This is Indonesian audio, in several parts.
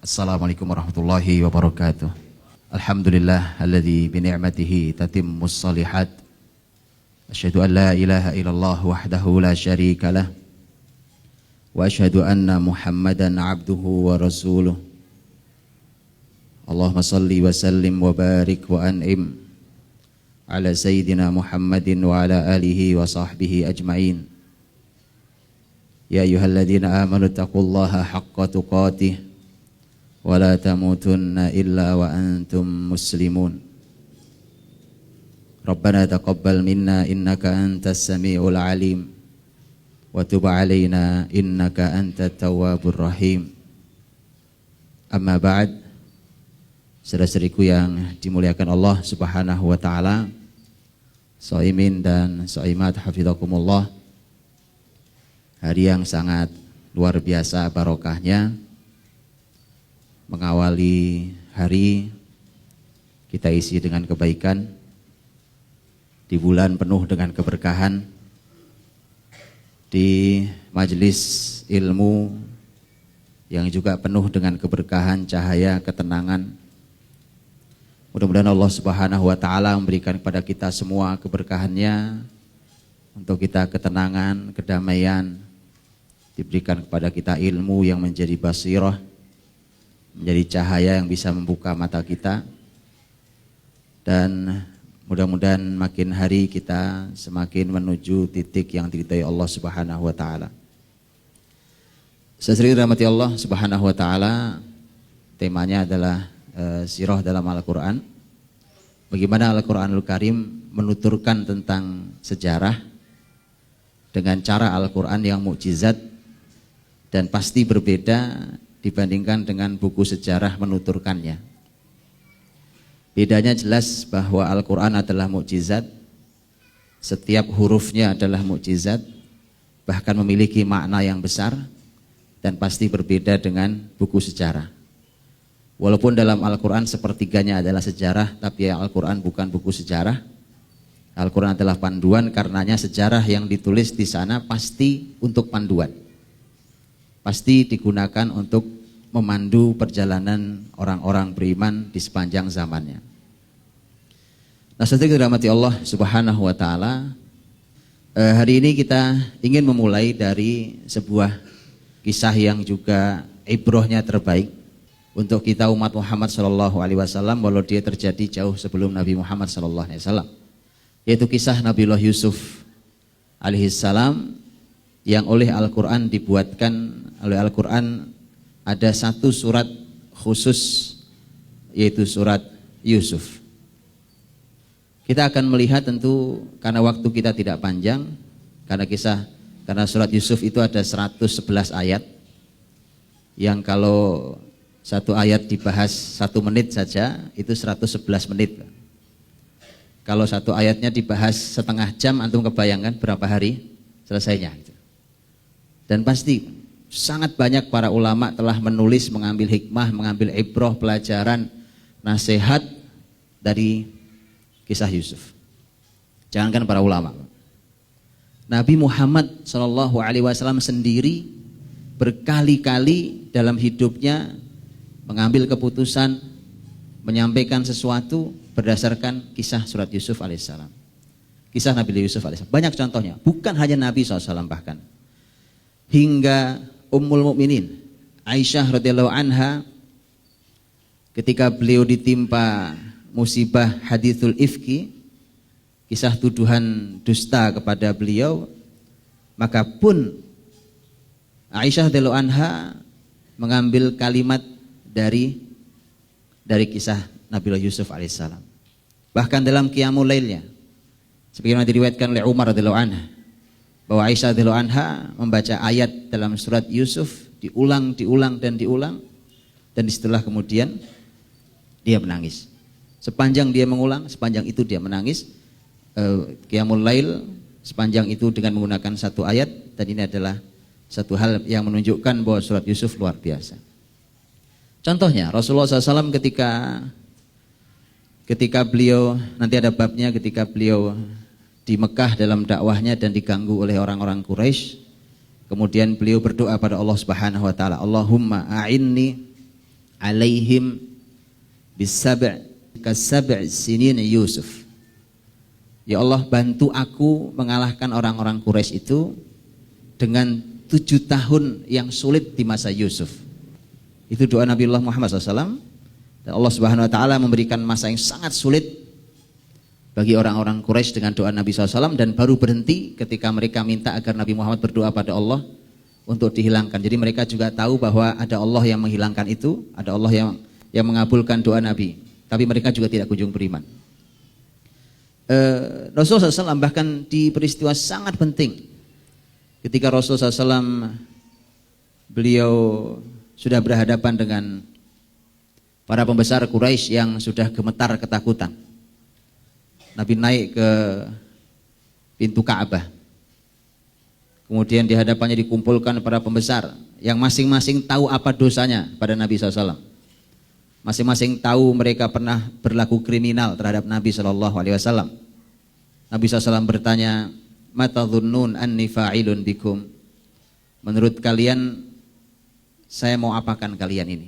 Assalamualaikum warahmatullahi wabarakatuh. Alhamdulillah alladzi bi ni'matihi tatimmus shalihat. Asyhadu an la ilaha illallah wahdahu la syarika lah. Wa asyhadu anna Muhammadan abduhu wa rasuluh. Allahumma salli wa sallim wa barik wa an'im ala sayyidina Muhammadin wa ala alihi wa sahbihi ajma'in. Ya ayyuhalladzina amanu taqullaha haqqa tuqatih wa la tamutunna illa wa antum muslimun. Rabbana taqabbal minna innaka antas samiul alim wa tub alaina innaka antat tawwabur rahim. Amma ba'd, saudara-saudariku yang dimuliakan Allah Subhanahu wa taala, shaimin dan shaimat hafizakumullah. Hari yang sangat luar biasa barokahnya, mengawali hari kita isi dengan kebaikan, di bulan penuh dengan keberkahan, di majelis ilmu yang juga penuh dengan keberkahan, cahaya, ketenangan. Mudah-mudahan Allah Subhanahu wa taala memberikan kepada kita semua keberkahannya, untuk kita ketenangan, kedamaian, diberikan kepada kita ilmu yang menjadi basirah, menjadi cahaya yang bisa membuka mata kita, dan mudah-mudahan makin hari kita semakin menuju titik yang diridhai Allah Subhanahu wa taala. Sesri rahmati Allah Subhanahu wa taala, temanya adalah sirah dalam Al-Qur'an. Bagaimana Al-Qur'anul Karim menuturkan tentang sejarah dengan cara Al-Qur'an yang mukjizat dan pasti berbeda dibandingkan dengan buku sejarah menuturkannya. Bedanya jelas bahwa Al-Quran adalah mukjizat, setiap hurufnya adalah mukjizat, bahkan memiliki makna yang besar, dan pasti berbeda dengan buku sejarah. Walaupun dalam Al-Quran sepertiganya adalah sejarah, tapi Al-Quran bukan buku sejarah. Al-Quran adalah panduan, karenanya sejarah yang ditulis di sana pasti untuk panduan, pasti digunakan untuk memandu perjalanan orang-orang beriman di sepanjang zamannya. Nah, saudara dirahmati Allah Subhanahu wa taala, hari ini kita ingin memulai dari sebuah kisah yang juga ibrohnya terbaik untuk kita umat Muhammad sallallahu alaihi wasallam, walau dia terjadi jauh sebelum Nabi Muhammad sallallahu alaihi wasallam, yaitu kisah Nabiullah Yusuf alaihissalam, yang oleh Al-Quran dibuatkan oleh Al-Quran ada satu surat khusus, yaitu surat Yusuf. Kita akan melihat, tentu karena waktu kita tidak panjang, karena surat Yusuf itu ada 111 ayat, yang kalau satu ayat dibahas 1 menit saja itu 111 menit. Kalau satu ayatnya dibahas setengah jam, antum kebayangkan berapa hari selesainya. Dan pasti sangat banyak para ulama telah menulis, mengambil hikmah, mengambil ibroh, pelajaran, nasihat dari kisah Yusuf. Jangankan para ulama, Nabi Muhammad SAW sendiri berkali-kali dalam hidupnya mengambil keputusan, menyampaikan sesuatu berdasarkan kisah surat Yusuf alaihissalam. Kisah Nabi Yusuf alaihissalam banyak contohnya, bukan hanya Nabi SAW, bahkan hingga Ummul Mukminin Aisyah radhiyallahu anha, ketika beliau ditimpa musibah hadithul ifki, kisah tuduhan dusta kepada beliau, maka pun Aisyah radhiyallahu anha mengambil kalimat dari kisah Nabiullah Yusuf alaihissalam. Bahkan dalam qiyamul lailnya, sebagaimana diriwayatkan oleh Umar radhiyallahu anha, bahwa Aisyah radhiyallahu anha membaca ayat dalam surat Yusuf diulang dan setelah kemudian dia menangis. Sepanjang dia mengulang, sepanjang itu dia menangis. Qiyamul lail sepanjang itu dengan menggunakan satu ayat, dan ini adalah satu hal yang menunjukkan bahwa surat Yusuf luar biasa. Contohnya Rasulullah SAW ketika beliau, nanti ada babnya, ketika beliau di Mekah dalam dakwahnya dan diganggu oleh orang-orang Quraisy, kemudian beliau berdoa pada Allah Subhanahu wa taala, Allahumma a'inni alaihim kasab' sinin Yusuf. Ya Allah, bantu aku mengalahkan orang-orang Quraisy itu dengan 7 tahun yang sulit di masa Yusuf. Itu doa Nabiullah Muhammad SAW. Dan Allah Subhanahu Wa Taala memberikan masa yang sangat sulit bagi orang-orang Quraisy dengan doa Nabi SAW, dan baru berhenti ketika mereka minta agar Nabi Muhammad berdoa pada Allah untuk dihilangkan. Jadi mereka juga tahu bahwa ada Allah yang menghilangkan itu, ada Allah yang mengabulkan doa Nabi. Tapi mereka juga tidak kunjung beriman. Rasulullah SAW bahkan di peristiwa sangat penting ketika Rasulullah SAW beliau sudah berhadapan dengan para pembesar Quraisy yang sudah gemetar ketakutan. Nabi naik ke pintu Ka'bah, kemudian di hadapannya dikumpulkan para pembesar yang masing-masing tahu apa dosanya pada Nabi SAW. Masing-masing tahu mereka pernah berlaku kriminal terhadap Nabi SAW. Nabi SAW bertanya, mata dhunnun anni fa'ilun bikum. Menurut kalian saya mau apakan kalian ini?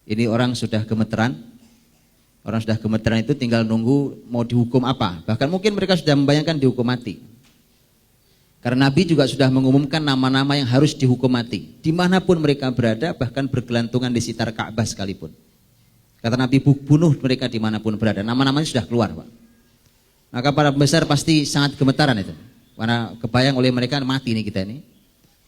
Ini orang sudah gemeteran. Orang sudah gemeteran itu tinggal nunggu mau dihukum apa. Bahkan mungkin mereka sudah membayangkan dihukum mati. Karena Nabi juga sudah mengumumkan nama-nama yang harus dihukum mati. Dimanapun mereka berada, bahkan bergelantungan di sekitar Ka'bah sekalipun. Kata Nabi, bunuh mereka dimanapun berada. Nama-namanya sudah keluar, Pak. Maka para pembesar pasti sangat gemetaran itu. Karena kebayang oleh mereka mati nih kita ini.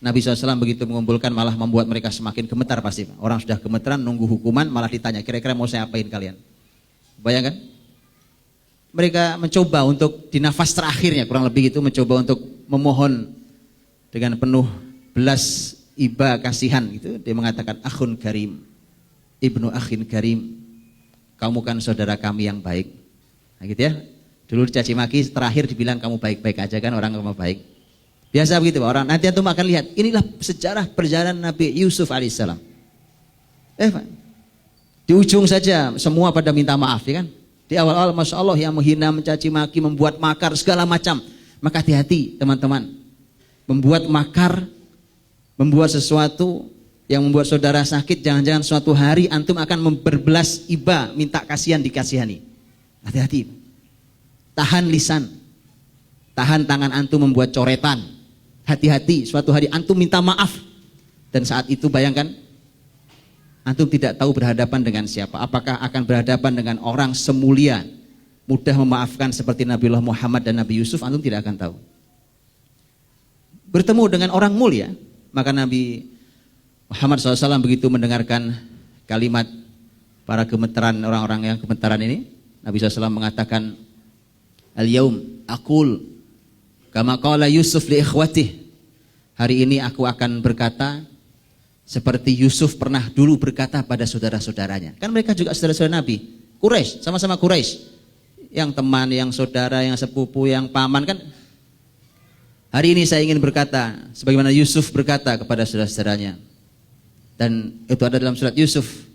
Nabi SAW begitu mengumpulkan malah membuat mereka semakin gemetar pasti. Orang sudah gemeteran nunggu hukuman malah ditanya, kira-kira mau saya apain kalian? Bayangkan? Mereka mencoba untuk di nafas terakhirnya kurang lebih itu mencoba untuk memohon dengan penuh belas iba kasihan gitu. Dia mengatakan, akhun karim, ibnu akhin karim, kamu kan saudara kami yang baik. Nah gitu ya. Dulu dicaci maki, terakhir dibilang kamu baik-baik aja kan, orang kamu baik. Biasa begitu Pak, orang nanti antum akan lihat. Inilah sejarah perjalanan Nabi Yusuf alaihissalam. Pak, di ujung saja semua pada minta maaf ya kan. Di awal-awal Masya Allah yang menghina, mencaci maki, membuat makar segala macam. Maka hati-hati teman-teman. Membuat makar, membuat sesuatu yang membuat saudara sakit, jangan-jangan suatu hari antum akan berbelas iba, minta kasihan dikasihani. Hati-hati. Tahan lisan, tahan tangan antum membuat coretan. Hati-hati, suatu hari antum minta maaf. Dan saat itu bayangkan, antum tidak tahu berhadapan dengan siapa. Apakah akan berhadapan dengan orang semulia, mudah memaafkan seperti Nabiullah Muhammad dan Nabi Yusuf, antum tidak akan tahu. Bertemu dengan orang mulia, maka Nabi Muhammad SAW begitu mendengarkan kalimat para gemeteran, orang-orang yang gemetaran ini, Nabi SAW mengatakan, al-yaum aqul kama qala Yusuf li ikhwatih. Hari ini aku akan berkata seperti Yusuf pernah dulu berkata pada saudara-saudaranya. Kan mereka juga saudara-saudara Nabi. Quraisy, sama-sama Quraisy. Yang teman, yang saudara, yang sepupu, yang paman kan. Hari ini saya ingin berkata sebagaimana Yusuf berkata kepada saudara-saudaranya. Dan itu ada dalam surat Yusuf.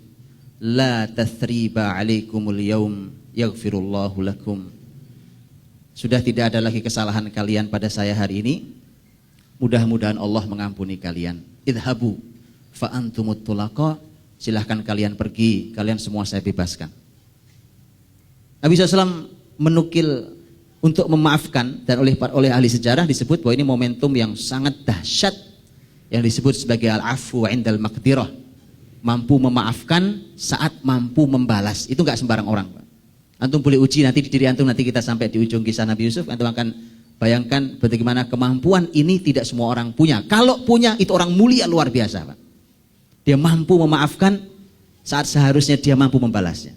La tathriba alaikumul yaum yaghfirullahu lakum. Sudah tidak ada lagi kesalahan kalian pada saya hari ini. Mudah-mudahan Allah mengampuni kalian. Idhabu fa antumut tulaqa. Silahkan kalian pergi, kalian semua saya bebaskan. Nabi SAW menukil untuk memaafkan, dan oleh ahli sejarah disebut bahwa ini momentum yang sangat dahsyat yang disebut sebagai al-afu indal maqdirah. Mampu memaafkan saat mampu membalas. Itu enggak sembarang orang, Pak. Antum boleh uji nanti di diri antum, nanti kita sampai di ujung kisah Nabi Yusuf, antum akan bayangkan bagaimana kemampuan ini tidak semua orang punya. Kalau punya itu orang mulia luar biasa, Pak. Dia mampu memaafkan saat seharusnya dia mampu membalasnya.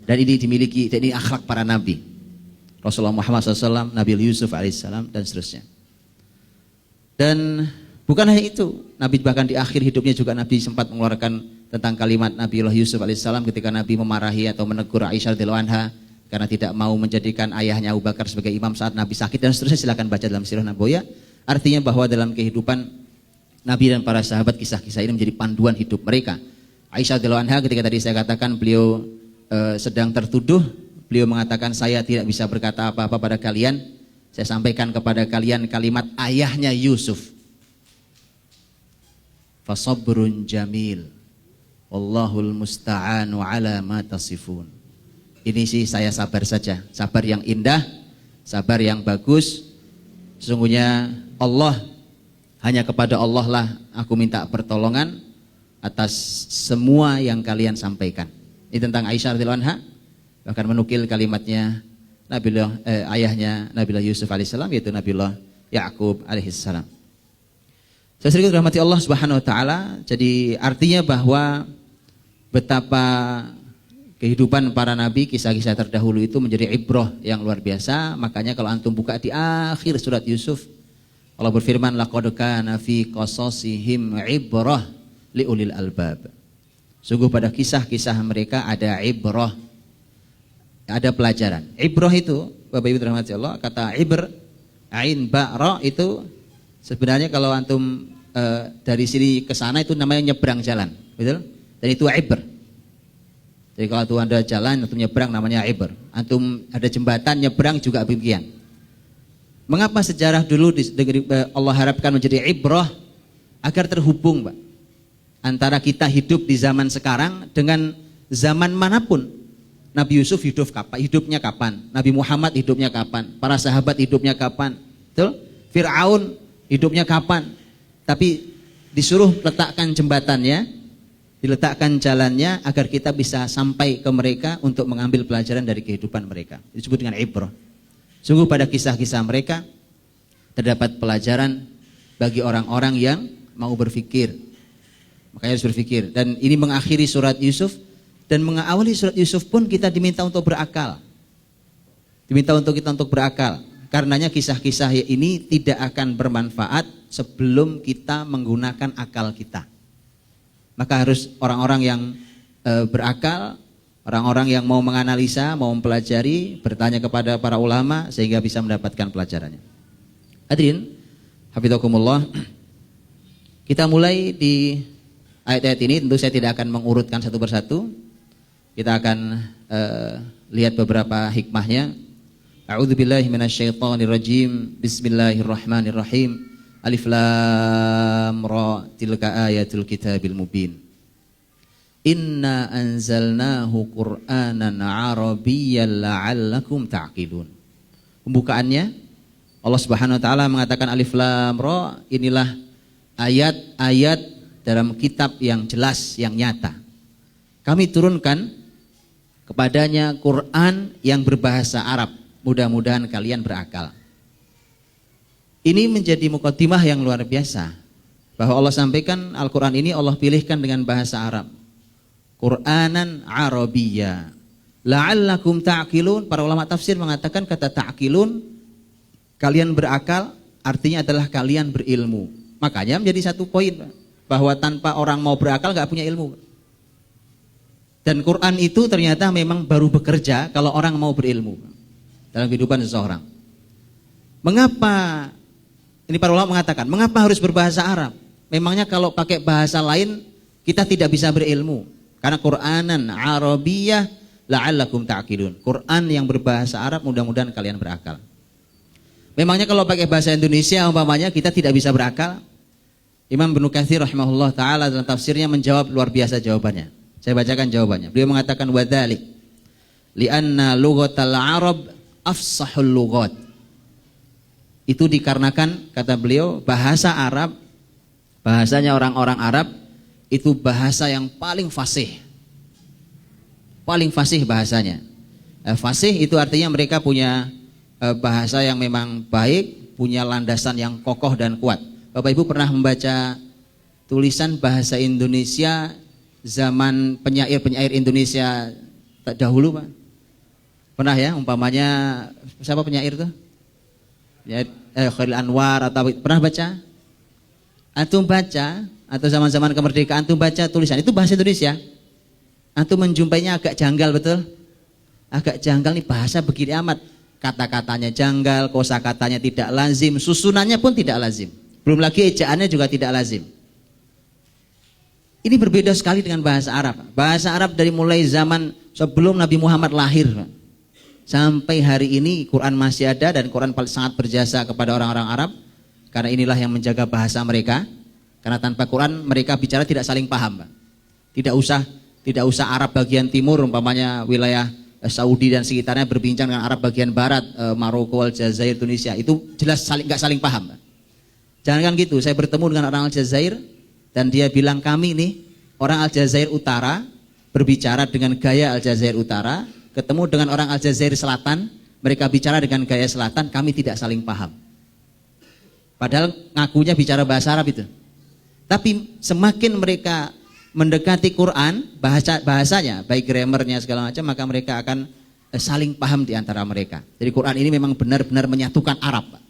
Dan ini dimiliki, dan ini akhlak para nabi. Rasulullah Muhammad SAW, Nabi Yusuf alaihissalam dan seterusnya. Dan bukan hanya itu, Nabi bahkan di akhir hidupnya juga Nabi sempat mengeluarkan tentang kalimat Nabiullah Yusuf alaihissalam ketika Nabi memarahi atau menegur Aisyah radhiyallahu anha karena tidak mau menjadikan ayahnya Abu Bakar sebagai imam saat Nabi sakit dan seterusnya. Silakan baca dalam sirah Nabawiyah. Artinya bahwa dalam kehidupan Nabi dan para sahabat kisah-kisah ini menjadi panduan hidup mereka. Aisyah radhiyallahu anha ketika tadi saya katakan beliau sedang tertuduh, beliau mengatakan saya tidak bisa berkata apa-apa pada kalian. Saya sampaikan kepada kalian kalimat ayahnya Yusuf. Fasabrun jamil. Wallahul musta'anu ala ma tasifun. Ini sih saya sabar saja, sabar yang indah, sabar yang bagus. Sesungguhnya Allah, hanya kepada Allah lah aku minta pertolongan atas semua yang kalian sampaikan. Ini tentang Aisyah radhiyallahu anha, bahkan menukil kalimatnya ayahnya Nabiullah Yusuf alaihissalam, yaitu Nabiullah Ya'qub alaihissalam. Saya sedikit rahmati Allah subhanahu wa ta'ala. Jadi artinya bahwa betapa kehidupan para nabi, kisah-kisah terdahulu itu menjadi ibrah yang luar biasa. Makanya kalau antum buka di akhir surat Yusuf, Allah berfirman, laqad kana fi qasasihim ibrah liulil albab. Sungguh pada kisah-kisah mereka ada ibrah, ada pelajaran. Ibrah itu, Bapak Ibu dirahmati Allah, kata ibr, ain ba ra itu sebenarnya kalau antum dari sini ke sana itu namanya nyebrang jalan, betul? Dan itu ibr. Jadi kalau antum ada jalan, antum nyebrang namanya ibr. Antum ada jembatan nyebrang juga demikian. Mengapa sejarah dulu Allah harapkan menjadi ibrah? Agar terhubung, Pak, antara kita hidup di zaman sekarang dengan zaman manapun. Nabi Yusuf hidupnya kapan? Nabi Muhammad hidupnya kapan? Para sahabat hidupnya kapan? Betul? Fir'aun hidupnya kapan? Tapi disuruh letakkan jembatannya, diletakkan jalannya agar kita bisa sampai ke mereka untuk mengambil pelajaran dari kehidupan mereka. Disebut dengan ibrah. Sungguh pada kisah-kisah mereka terdapat pelajaran bagi orang-orang yang mau berpikir. Makanya harus berpikir. Dan ini mengakhiri surat Yusuf, dan mengawali surat Yusuf pun kita diminta untuk berakal. Diminta untuk kita untuk berakal. Karenanya kisah-kisah ini tidak akan bermanfaat sebelum kita menggunakan akal kita. Maka harus orang-orang yang berakal, orang-orang yang mau menganalisa, mau mempelajari, bertanya kepada para ulama sehingga bisa mendapatkan pelajarannya. Hadirin, hafizakumullah. Kita mulai di ayat-ayat ini, tentu saya tidak akan mengurutkan satu persatu. Kita akan lihat beberapa hikmahnya. A'udzubillahi minasyaitonirrajim. Bismillahirrahmanirrahim. Alif lam ra, tilka ayatul kitabil mubin. Inna anzalnahu Qur'anan Arabiyyan la'allakum ta'qilun. Pembukaannya Allah Subhanahu wa taala mengatakan alif lam ra, inilah ayat-ayat dalam kitab yang jelas, yang nyata. Kami turunkan kepadanya Quran yang berbahasa Arab. Mudah-mudahan kalian berakal. Ini menjadi mukaddimah yang luar biasa, bahwa Allah sampaikan Al-Quran ini Allah pilihkan dengan bahasa Arab. Qur'anan Arabiyya la'allakum ta'qilun. Para ulama tafsir mengatakan kata ta'qilun, kalian berakal, artinya adalah kalian berilmu. Makanya menjadi satu poin, bahwa tanpa orang mau berakal gak punya ilmu. Dan Quran itu ternyata memang baru bekerja kalau orang mau berilmu dalam kehidupan seseorang. Mengapa? Ini para ulama mengatakan, mengapa harus berbahasa Arab? Memangnya kalau pakai bahasa lain kita tidak bisa berilmu. Karena Qur'anan Arabiyyah la'allakum ta'qilun. Quran yang berbahasa Arab, mudah-mudahan kalian berakal. Memangnya kalau pakai bahasa Indonesia umpamanya kita tidak bisa berakal? Imam Ibnu Katsir rahimahullah taala dalam tafsirnya menjawab luar biasa jawabannya. Saya bacakan jawabannya. Beliau mengatakan wadzalik li'anna lughatal Arab afsahul lughat. Itu dikarenakan, kata beliau, bahasa Arab, bahasanya orang-orang Arab itu bahasa yang paling fasih. Paling fasih bahasanya. Fasih itu artinya mereka punya bahasa yang memang baik, punya landasan yang kokoh dan kuat. Bapak Ibu pernah membaca tulisan bahasa Indonesia zaman penyair-penyair Indonesia dahulu, Pak? Pernah ya, umpamanya siapa penyair tuh? Ya, Khairil Anwar atau pernah baca? Antum baca atau zaman-zaman kemerdekaan antum baca tulisan itu bahasa Indonesia. Antum menjumpainya agak janggal, betul? Agak janggal nih, bahasa begini amat. Kata-katanya janggal, kosakatanya tidak lazim, susunannya pun tidak lazim. Belum lagi ejaannya juga tidak lazim. Ini berbeda sekali dengan bahasa Arab. Bahasa Arab dari mulai zaman sebelum Nabi Muhammad lahir sampai hari ini Quran masih ada, dan Quran paling sangat berjasa kepada orang-orang Arab karena inilah yang menjaga bahasa mereka. Karena tanpa Quran mereka bicara tidak saling paham, Pak. Tidak usah Arab bagian timur, umpamanya wilayah Saudi dan sekitarnya berbincang dengan Arab bagian barat, Maroko, Aljazair, Tunisia. Itu jelas nggak saling paham. Jangan kan gitu. Saya bertemu dengan orang Aljazair dan dia bilang kami nih orang Aljazair Utara berbicara dengan gaya Aljazair Utara, ketemu dengan orang Aljazair Selatan, mereka bicara dengan gaya Selatan, kami tidak saling paham. Padahal ngakunya bicara bahasa Arab itu. Tapi semakin mereka mendekati Quran, bahasanya, baik grammarnya segala macam, maka mereka akan saling paham di antara mereka. Jadi Quran ini memang benar-benar menyatukan Arab, Pak.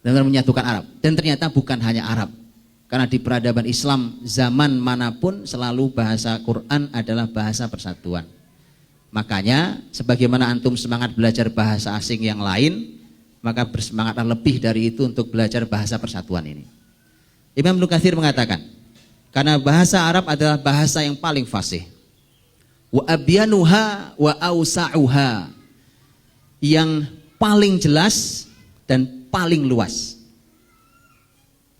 Benar-benar menyatukan Arab. Dan ternyata bukan hanya Arab. Karena di peradaban Islam zaman manapun selalu bahasa Quran adalah bahasa persatuan. Makanya sebagaimana antum semangat belajar bahasa asing yang lain, maka bersemangatlah lebih dari itu untuk belajar bahasa persatuan ini. Imam Ibnu Katsir mengatakan, karena bahasa Arab adalah bahasa yang paling fasih. Wa abyanuha wa awsa'uha, yang paling jelas dan paling luas.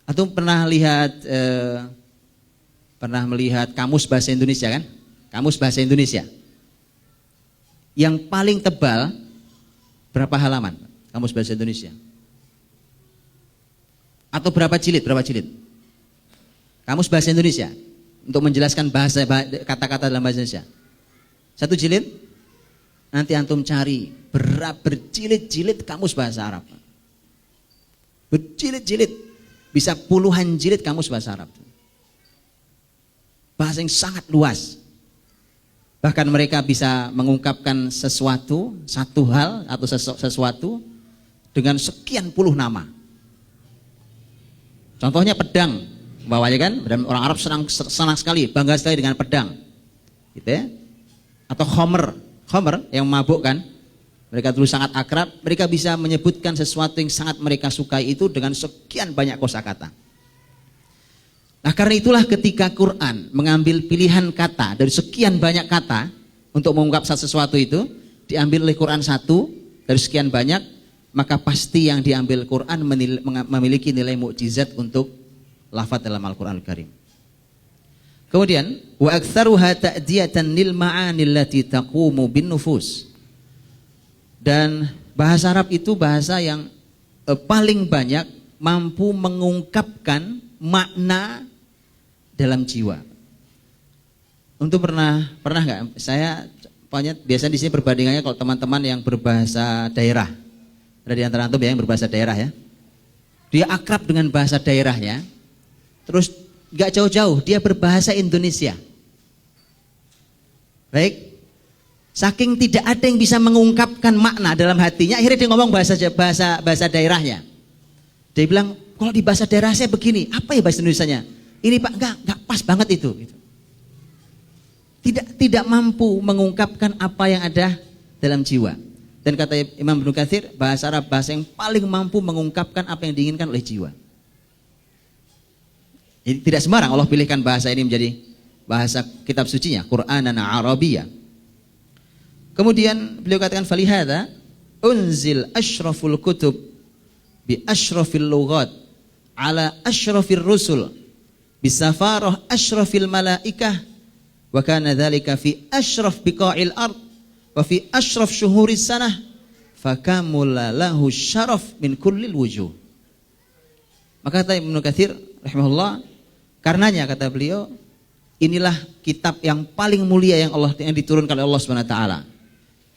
Atau pernah melihat kamus bahasa Indonesia kan? Kamus bahasa Indonesia. Yang paling tebal berapa halaman? Kamus bahasa Indonesia. Atau berapa jilid? Kamus bahasa Indonesia untuk menjelaskan kata-kata dalam bahasa Indonesia. 1 jilid. Nanti antum cari berjilid-jilid kamus bahasa Arab. Berjilid-jilid. Bisa puluhan jilid kamus bahasa Arab. Bahasa yang sangat luas. Bahkan mereka bisa mengungkapkan sesuatu, satu hal atau sesuatu dengan sekian puluh nama. Contohnya pedang, bawahnya kan, dan orang Arab senang sekali, bangga sekali dengan pedang, gitu ya. Atau khomer yang mabuk kan, mereka dulu sangat akrab, mereka bisa menyebutkan sesuatu yang sangat mereka sukai itu dengan sekian banyak kosakata. Nah karena itulah ketika Quran mengambil pilihan kata dari sekian banyak kata untuk mengungkap sesuatu itu, diambil oleh Quran satu dari sekian banyak, maka pasti yang diambil Quran memiliki nilai mukjizat untuk lafaz dalam Al-Quran Al-Karim. Kemudian wa aktsaruha ta'diyatan lil ma'ani allati taqumu bin nufus. Dan bahasa Arab itu bahasa yang paling banyak mampu mengungkapkan makna dalam jiwa. Untuk pernah nggak? Saya biasanya di sini perbandingannya kalau teman-teman yang berbahasa daerah, ada di antara antum yang berbahasa daerah ya, dia akrab dengan bahasa daerahnya, terus nggak jauh-jauh dia berbahasa Indonesia. Baik. Saking tidak ada yang bisa mengungkapkan makna dalam hatinya, akhirnya dia ngomong bahasa daerahnya. Dia bilang, kalau di bahasa daerah saya begini, apa ya bahasa Indonesianya? Ini Pak, enggak pas banget itu. Gitu. Tidak mampu mengungkapkan apa yang ada dalam jiwa. Dan kata Imam Ibnu Katsir, bahasa Arab bahasa yang paling mampu mengungkapkan apa yang diinginkan oleh jiwa. Jadi tidak sembarang Allah pilihkan bahasa ini menjadi bahasa kitab sucinya, Qur'anan Arabiyyah. Kemudian beliau katakan falihada unzil asyraful kutub bi asyrafil lughat ala asyrafir rusul bisafarah asyrafil malaikah wa kana dzalika fi asyraf biqa'il ard wa fi asyraf syuhuris sanah fakamula lahu syaraf min kullil wujuh. Maka kata Ibnu Katsir rahimahullah, karenanya kata beliau, inilah kitab yang paling mulia yang diturunkan oleh Allah Subhanahu wa taala.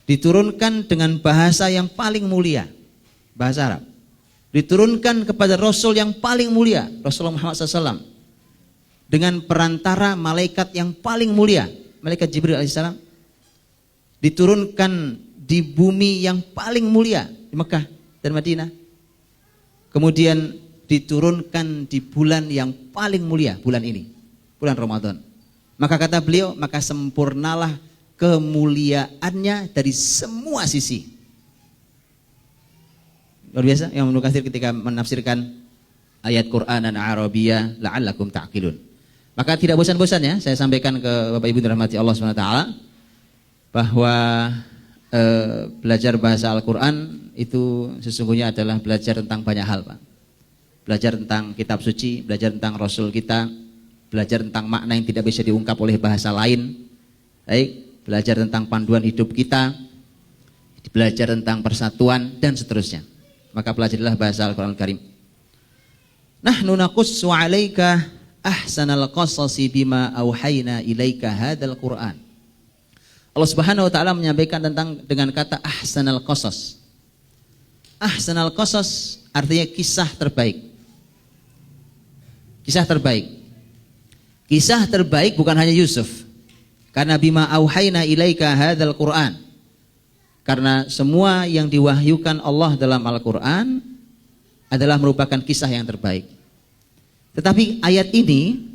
Diturunkan dengan bahasa yang paling mulia, bahasa Arab. Diturunkan kepada Rasul yang paling mulia, Rasulullah Muhammad SAW. Dengan perantara malaikat yang paling mulia, malaikat Jibril alaihissalam. Diturunkan di bumi yang paling mulia, di Mekah dan Madinah. Kemudian diturunkan di bulan yang paling mulia, bulan ini, bulan Ramadan. Maka kata beliau, maka sempurnalah kemuliaannya dari semua sisi. Luar biasa yang Ibnu Katsir ketika menafsirkan ayat Qur'anan Arabiyyah la'allakum ta'qilun. Maka tidak bosan-bosan ya saya sampaikan ke Bapak Ibu dirahmati Allah Subhanahu wa taala bahwa belajar bahasa Al-Qur'an itu sesungguhnya adalah belajar tentang banyak hal, Pak. Belajar tentang kitab suci, belajar tentang Rasul kita, belajar tentang makna yang tidak bisa diungkap oleh bahasa lain. Baik, belajar tentang panduan hidup kita, belajar tentang persatuan dan seterusnya. Maka pelajarilah bahasa Al-Qur'an Al-Karim. Nahnu naqussu 'alaika ahsanal qasasi bima auhayna ilaika hadzal Qur'an. Allah Subhanahu wa taala menyampaikan dengan kata ahsanal qasas. Ahsanal qasas artinya kisah terbaik. Kisah terbaik. Kisah terbaik bukan hanya Yusuf. Karena bima auhayna ilaika hadzal Qur'an. Karena semua yang diwahyukan Allah dalam Al-Qur'an adalah merupakan kisah yang terbaik. Tetapi ayat ini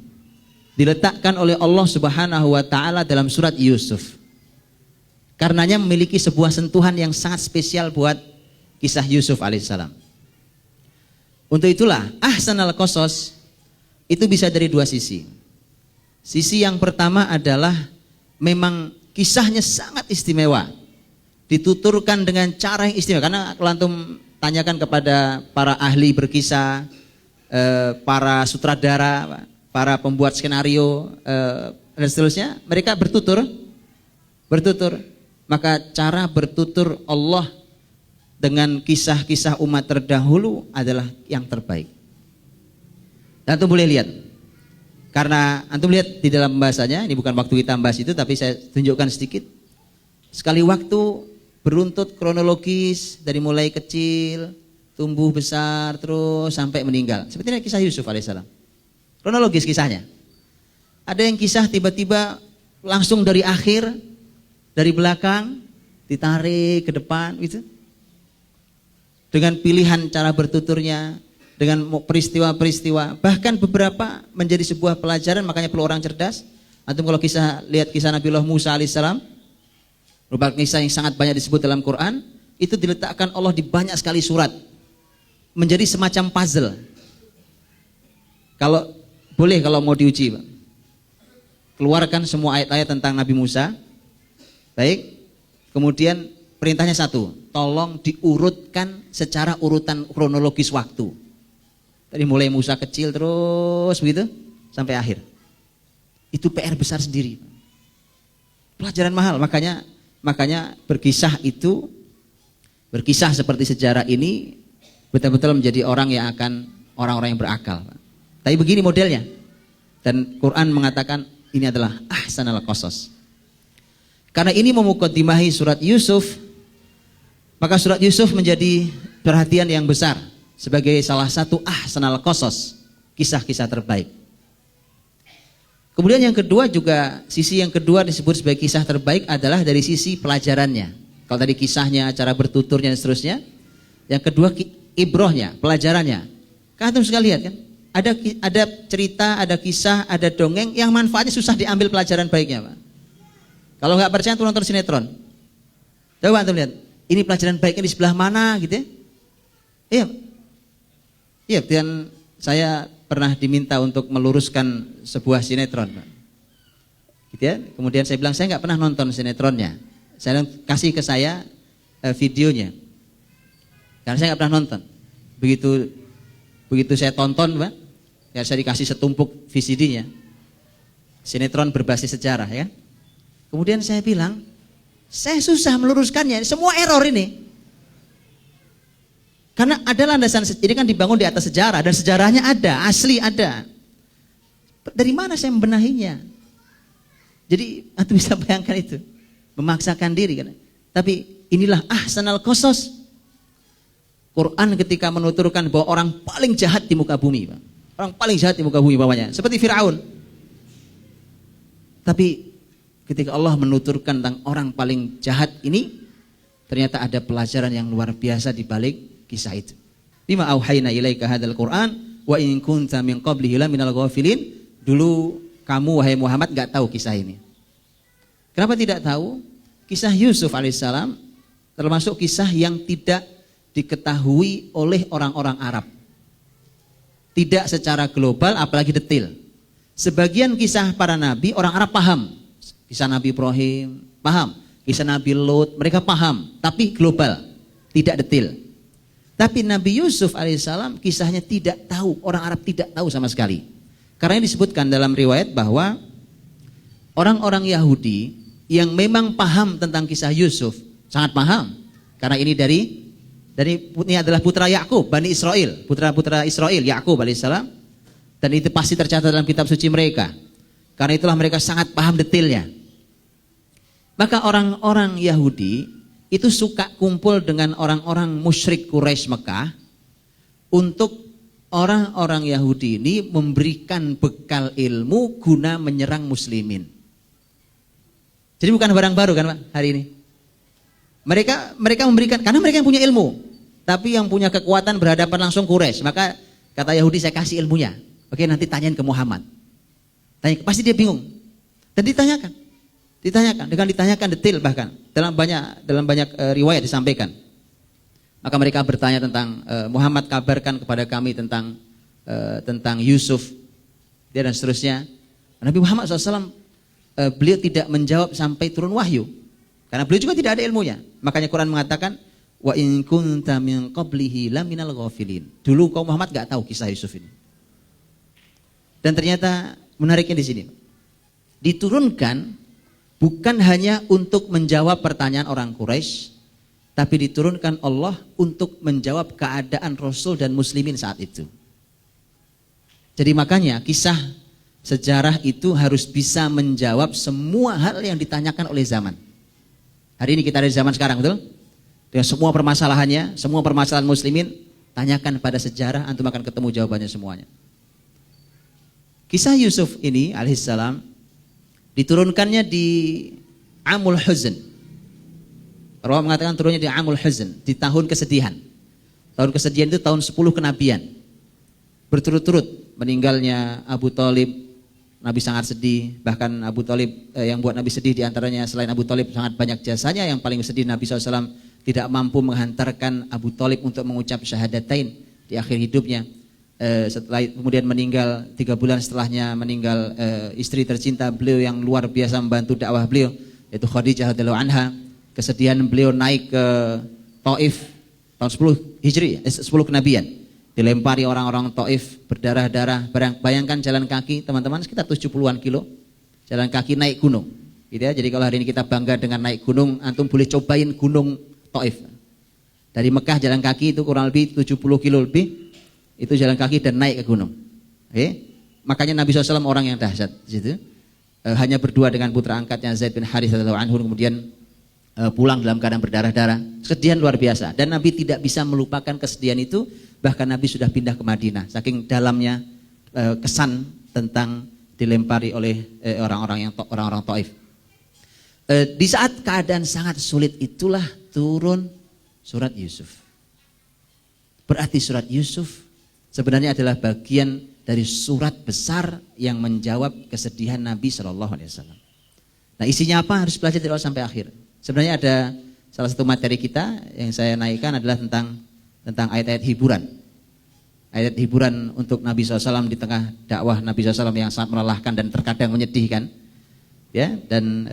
diletakkan oleh Allah Subhanahu wa taala dalam surat Yusuf. Karenanya memiliki sebuah sentuhan yang sangat spesial buat kisah Yusuf alaihissalam. Untuk itulah ahsanal qasas itu bisa dari dua sisi. Sisi yang pertama adalah memang kisahnya sangat istimewa. Dituturkan dengan cara yang istimewa. Karena kalau antum tanyakan kepada para ahli berkisah, para sutradara, para pembuat skenario dan seterusnya, mereka bertutur. Maka cara bertutur Allah dengan kisah-kisah umat terdahulu adalah yang terbaik. Dan antum boleh lihat, karena antum lihat di dalam bahasanya, ini bukan waktu kita membahas itu, tapi saya tunjukkan sedikit. Sekali waktu beruntut kronologis dari mulai kecil, tumbuh besar, terus sampai meninggal. Seperti ini kisah Yusuf alaihissalam. Kronologis kisahnya. Ada yang kisah tiba-tiba langsung dari akhir, dari belakang, ditarik ke depan, gitu. Dengan pilihan cara bertuturnya, dengan peristiwa-peristiwa, bahkan beberapa menjadi sebuah pelajaran, makanya perlu orang cerdas. Antum kalau lihat kisah Nabiullah Musa alaihissalam, merupakan kisah yang sangat banyak disebut dalam Quran, itu diletakkan Allah di banyak sekali surat, menjadi semacam puzzle. Kalau mau diuji, Pak, keluarkan semua ayat-ayat tentang Nabi Musa, baik, kemudian perintahnya satu, tolong diurutkan secara urutan kronologis waktu. Dari mulai Musa kecil terus begitu sampai akhir. Itu PR besar sendiri. Pelajaran mahal, makanya berkisah seperti sejarah ini betul-betul menjadi orang yang berakal. Tapi begini modelnya. Dan Quran mengatakan ini adalah ahsanal qasas. Karena ini memukaddimahi surat Yusuf, maka surat Yusuf menjadi perhatian yang besar sebagai salah satu ahsanal qasas, kisah-kisah terbaik. Kemudian yang kedua juga, sisi yang kedua disebut sebagai kisah terbaik adalah dari sisi pelajarannya. Kalau tadi kisahnya, cara bertuturnya dan seterusnya, yang kedua ibrohnya, pelajarannya. Kalian suka lihat kan? Ada cerita, ada kisah, ada dongeng yang manfaatnya susah diambil pelajaran baiknya, Pak. Kalau nggak percaya tuh nonton sinetron. Coba antum lihat, ini pelajaran baiknya di sebelah mana gitu ya? Iya, dan saya pernah diminta untuk meluruskan sebuah sinetron, Pak. Gitu ya. Kemudian saya bilang saya nggak pernah nonton sinetronnya. Saya kasih ke saya videonya. Karena saya nggak pernah nonton. Begitu saya tonton, Pak, ya saya dikasih setumpuk VCD-nya. Sinetron berbasis sejarah, ya. Kemudian saya bilang, saya susah meluruskannya, semua error ini. Karena ada landasan, ini kan dibangun di atas sejarah, dan sejarahnya ada, asli ada. Dari mana saya membenahinya? Jadi, antum bisa bayangkan itu. Memaksakan diri kan. Tapi inilah ahsanal qasas. Quran ketika menuturkan bahwa orang paling jahat di muka bumi, Pak. Orang paling jahat di muka bumi bawahnya, seperti Firaun. Tapi ketika Allah menuturkan tentang orang paling jahat ini, ternyata ada pelajaran yang luar biasa di balik kisah itu. Bima auhayna ilaika hadzal Qur'an wa in kunta min qablihi laminal ghafilin. Dulu kamu wahai Muhammad enggak tahu kisah ini. Kenapa tidak tahu? Kisah Yusuf alaihissalam termasuk kisah yang tidak diketahui oleh orang-orang Arab. Tidak secara global, apalagi detail. Sebagian kisah para nabi orang Arab paham. Kisah Nabi Ibrahim paham, kisah Nabi Lot mereka paham, tapi global, tidak detail. Tapi Nabi Yusuf alaihissalam kisahnya tidak tahu, orang Arab tidak tahu sama sekali. Karena disebutkan dalam riwayat bahwa orang-orang Yahudi yang memang paham tentang kisah Yusuf, sangat paham. Karena ini ini adalah putra Yakub, Bani Israel, putra-putra Israel, Yakub alaihissalam. Dan itu pasti tercatat dalam kitab suci mereka. Karena itulah mereka sangat paham detailnya. Maka orang-orang Yahudi itu suka kumpul dengan orang-orang musyrik Quraisy Mekah untuk orang-orang Yahudi ini memberikan bekal ilmu guna menyerang muslimin. Jadi bukan barang baru kan Pak hari ini. Mereka memberikan karena mereka yang punya ilmu, tapi yang punya kekuatan berhadapan langsung Quraisy. Maka kata Yahudi, saya kasih ilmunya. Oke, nanti tanyain ke Muhammad. Pasti dia bingung. Dan ditanyakan dengan ditanyakan detail, bahkan dalam banyak riwayat disampaikan. Maka mereka bertanya tentang Muhammad, kabarkan kepada kami tentang Yusuf, dan seterusnya. Nabi Muhammad SAW beliau tidak menjawab sampai turun wahyu, karena beliau juga tidak ada ilmunya. Makanya Quran mengatakan, wa in kunta min qablihi laminal ghafilin. Dulu kaum Muhammad gak tahu kisah Yusuf ini. Dan ternyata menariknya di sini, diturunkan bukan hanya untuk menjawab pertanyaan orang Quraisy, tapi diturunkan Allah untuk menjawab keadaan Rasul dan muslimin saat itu. Jadi makanya kisah sejarah itu harus bisa menjawab semua hal yang ditanyakan oleh zaman. Hari ini kita ada di zaman sekarang, betul? Dengan semua permasalahannya, semua permasalahan muslimin, tanyakan pada sejarah, antum akan ketemu jawabannya semuanya. Kisah Yusuf ini alaihissalam diturunkannya di Amul Huzn. Rawi mengatakan turunnya di Amul Huzn, di tahun kesedihan. Tahun kesedihan itu tahun 10 kenabian. Berturut-turut meninggalnya Abu Thalib, Nabi sangat sedih. Bahkan Abu Thalib yang buat Nabi sedih diantaranya selain Abu Thalib sangat banyak jasanya. Yang paling sedih Nabi SAW tidak mampu menghantarkan Abu Thalib untuk mengucap syahadatain di akhir hidupnya. Setelah kemudian meninggal 3 bulan setelahnya meninggal istri tercinta beliau yang luar biasa membantu dakwah beliau, yaitu Khadijah radhiyallahu anha. Kesedihan beliau naik ke Taif tahun 10 Hijri, 10 kenabian. Dilempari orang-orang Taif berdarah-darah. Bayangkan jalan kaki teman-teman sekitar 70-an kilo jalan kaki naik gunung. Gitu ya. Jadi kalau hari ini kita bangga dengan naik gunung, antum boleh cobain gunung Taif. Dari Mekah jalan kaki itu kurang lebih 70 kilo lebih. Itu jalan kaki dan naik ke gunung. Makanya Nabi SAW orang yang dahsyat di situ. Hanya berdua dengan putra angkatnya Zaid bin Harith radhiyallahu anhu, kemudian pulang dalam keadaan berdarah-darah. Kesedihan luar biasa. Dan Nabi tidak bisa melupakan kesedihan itu. Bahkan Nabi sudah pindah ke Madinah. Saking dalamnya kesan tentang dilempari oleh orang-orang Taif. Di saat keadaan sangat sulit itulah turun surat Yusuf. Berarti surat Yusuf sebenarnya adalah bagian dari surat besar yang menjawab kesedihan Nabi SAW. Nah, isinya apa? Harus belajar dari awal sampai akhir. Sebenarnya ada salah satu materi kita yang saya naikkan adalah tentang ayat-ayat hiburan. Ayat hiburan untuk Nabi SAW di tengah dakwah Nabi SAW yang sangat melelahkan dan terkadang menyedihkan. Ya, dan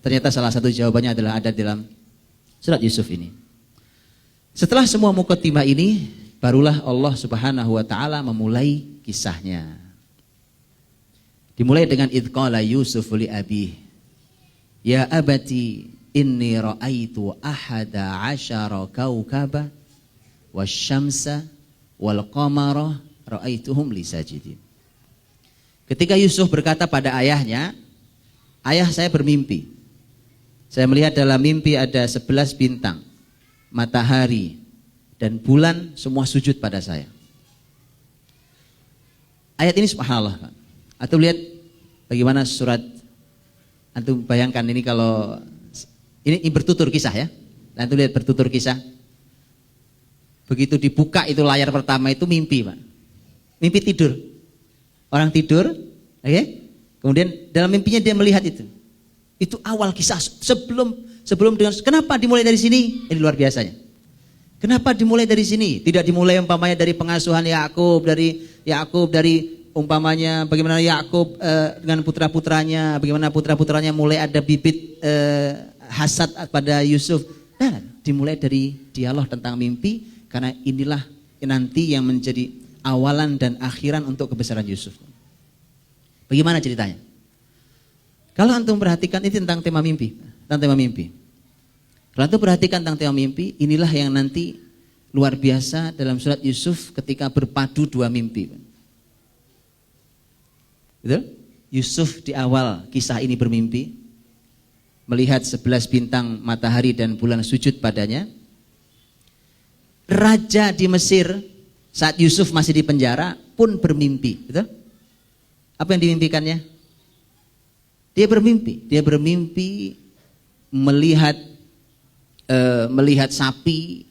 ternyata salah satu jawabannya adalah ada dalam surat Yusuf ini. Setelah semua muqaddimah ini, barulah Allah Subhanahu wa taala memulai kisahnya. Dimulai dengan idqala Yusuf li abih, ya abati inni ra'aitu ahada asyara kaukaba wasyamsa wal qamara ra'aituhum li sajidin. Ketika Yusuf berkata pada ayahnya, ayah saya bermimpi. Saya melihat dalam mimpi ada 11 bintang, matahari dan bulan semua sujud pada saya. Ayat ini subhanallah. Antum lihat bagaimana surat, antum bayangkan ini kalau ini bertutur kisah ya. Antum lihat bertutur kisah. Begitu dibuka itu layar pertama itu mimpi, Pak. Mimpi tidur. Orang tidur, oke? Kemudian dalam mimpinya dia melihat itu. Itu awal kisah sebelum dengan kenapa dimulai dari sini? Ini luar biasanya. Kenapa dimulai dari sini? Tidak dimulai umpamanya dari pengasuhan Yakub, dari umpamanya bagaimana Yakub dengan putra-putranya, bagaimana putra-putranya mulai ada bibit hasad pada Yusuf. Nah, dimulai dari dialog tentang mimpi karena inilah nanti yang menjadi awalan dan akhiran untuk kebesaran Yusuf. Bagaimana ceritanya? Kalau antum perhatikan ini tentang tema mimpi, tentang tema mimpi. Kalau antum perhatikan tentang tema mimpi, inilah yang nanti luar biasa dalam surat Yusuf ketika berpadu dua mimpi. Betul? Yusuf di awal kisah ini bermimpi, melihat 11 bintang, matahari dan bulan sujud padanya. Raja di Mesir saat Yusuf masih di penjara pun bermimpi, betul? Apa yang dimimpikannya? Dia bermimpi melihat sapi,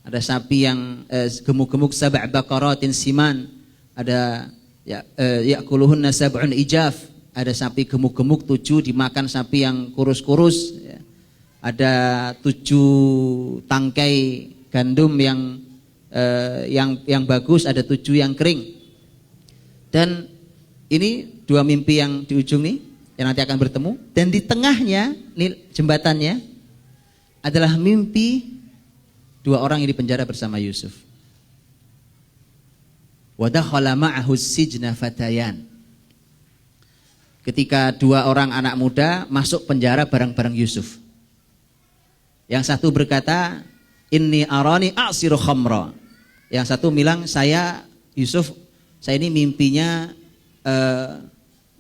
ada sapi yang gemuk-gemuk sab'a baqaratin siman, ada ya'kuluhunna sab'un ijaf, ada sapi gemuk-gemuk 7 dimakan sapi yang kurus-kurus, ya. Ada 7 tangkai gandum yang bagus, ada 7 yang kering. Dan ini dua mimpi yang di ujung nih yang nanti akan bertemu, dan di tengahnya nih jembatannya adalah mimpi 2 orang yang dipenjara bersama Yusuf. Wa dakhala ma'ahu sijna fatayan. Ketika 2 orang anak muda masuk penjara bareng-bareng Yusuf. Yang satu berkata, inni arani a'siru khamra. Yang satu bilang, saya Yusuf, saya ini mimpinya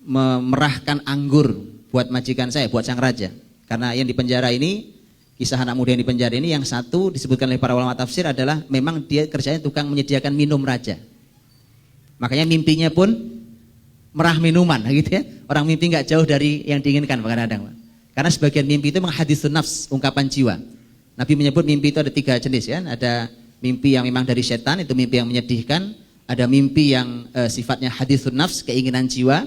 memerahkan anggur buat majikan saya, buat sang raja. Karena yang di penjara ini, kisah anak muda yang di penjara ini, yang satu disebutkan oleh para ulama tafsir adalah memang dia kerjanya tukang menyediakan minum raja. Makanya mimpinya pun merah minuman, gitu ya. Orang mimpi nggak jauh dari yang diinginkan kadang-kadang. Karena sebagian mimpi itu memang hadithun nafs, ungkapan jiwa. Nabi menyebut mimpi itu ada 3 jenis, ya. Ada mimpi yang memang dari setan, itu mimpi yang menyedihkan. Ada mimpi yang sifatnya hadithun nafs, keinginan jiwa.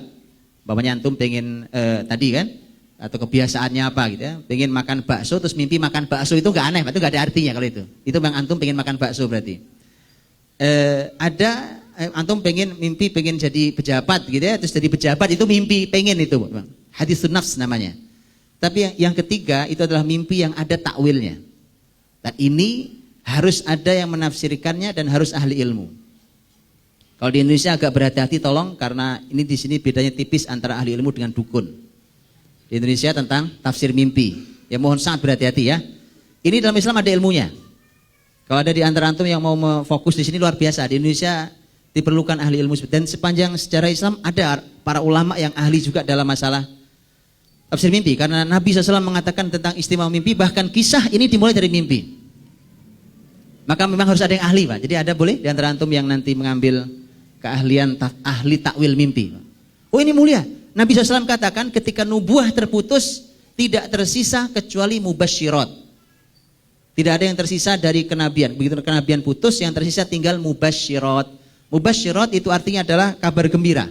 Bapaknya antum pengen tadi kan, atau kebiasaannya apa gitu ya, pengen makan bakso terus mimpi makan bakso, itu nggak aneh, itu nggak ada artinya kalau itu. Itu memang antum pengen makan bakso berarti. Ada antum pengen mimpi pengen jadi pejabat gitu ya, terus jadi pejabat itu mimpi pengen itu, hadithun nafs namanya. Tapi yang ketiga itu adalah mimpi yang ada takwilnya. Dan ini harus ada yang menafsirkannya dan harus ahli ilmu. Kalau di Indonesia agak berhati-hati tolong, karena ini di sini bedanya tipis antara ahli ilmu dengan dukun. Di Indonesia tentang tafsir mimpi. Ya mohon sangat berhati-hati ya. Ini dalam Islam ada ilmunya. Kalau ada di antara antum yang mau fokus di sini luar biasa. Di Indonesia diperlukan ahli ilmu, dan sepanjang sejarah Islam ada para ulama yang ahli juga dalam masalah tafsir mimpi. Karena Nabi SAW mengatakan tentang istimewa mimpi, bahkan kisah ini dimulai dari mimpi. Maka memang harus ada yang ahli, Pak. Jadi ada boleh di antara antum yang nanti mengambil keahlian ahli takwil mimpi. Oh ini mulia. Nabi SAW katakan ketika nubuah terputus, tidak tersisa kecuali mubasyirat. Tidak ada yang tersisa dari kenabian. Begitu kenabian putus, yang tersisa tinggal mubasyirat. Mubasyirat itu artinya adalah kabar gembira.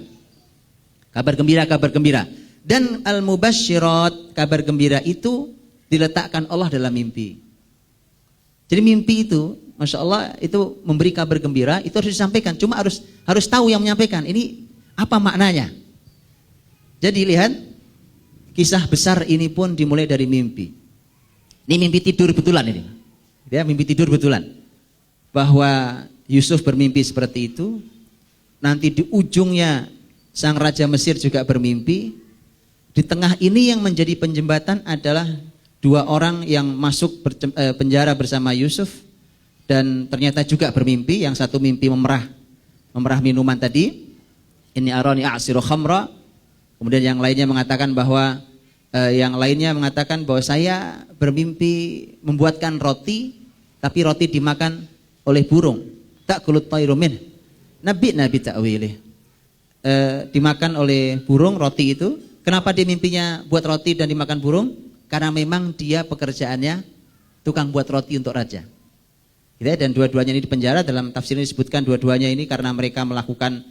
Kabar gembira, kabar gembira. Dan al-mubasyirat, kabar gembira itu diletakkan Allah dalam mimpi. Jadi mimpi itu, Masya Allah, itu memberi kabar gembira, itu harus disampaikan. Cuma harus tahu yang menyampaikan. Ini apa maknanya? Jadi lihat, kisah besar ini pun dimulai dari mimpi. Ini mimpi tidur betulan ini. Ya, mimpi tidur betulan. Bahwa Yusuf bermimpi seperti itu. Nanti di ujungnya sang Raja Mesir juga bermimpi. Di tengah ini yang menjadi penjembatan adalah 2 orang yang masuk penjara bersama Yusuf. Dan ternyata juga bermimpi. Yang satu mimpi memerah minuman tadi. Inni arani a'siru khamra. Kemudian yang lainnya mengatakan bahwa saya bermimpi membuatkan roti, tapi roti dimakan oleh burung. Ta'kulut tayru min. Nabi ta'wilih. Dimakan oleh burung roti itu. Kenapa dia mimpinya buat roti dan dimakan burung? Karena memang dia pekerjaannya tukang buat roti untuk raja. Gitu ya, dan dua-duanya ini di penjara. Dalam tafsir ini disebutkan dua-duanya ini karena mereka melakukan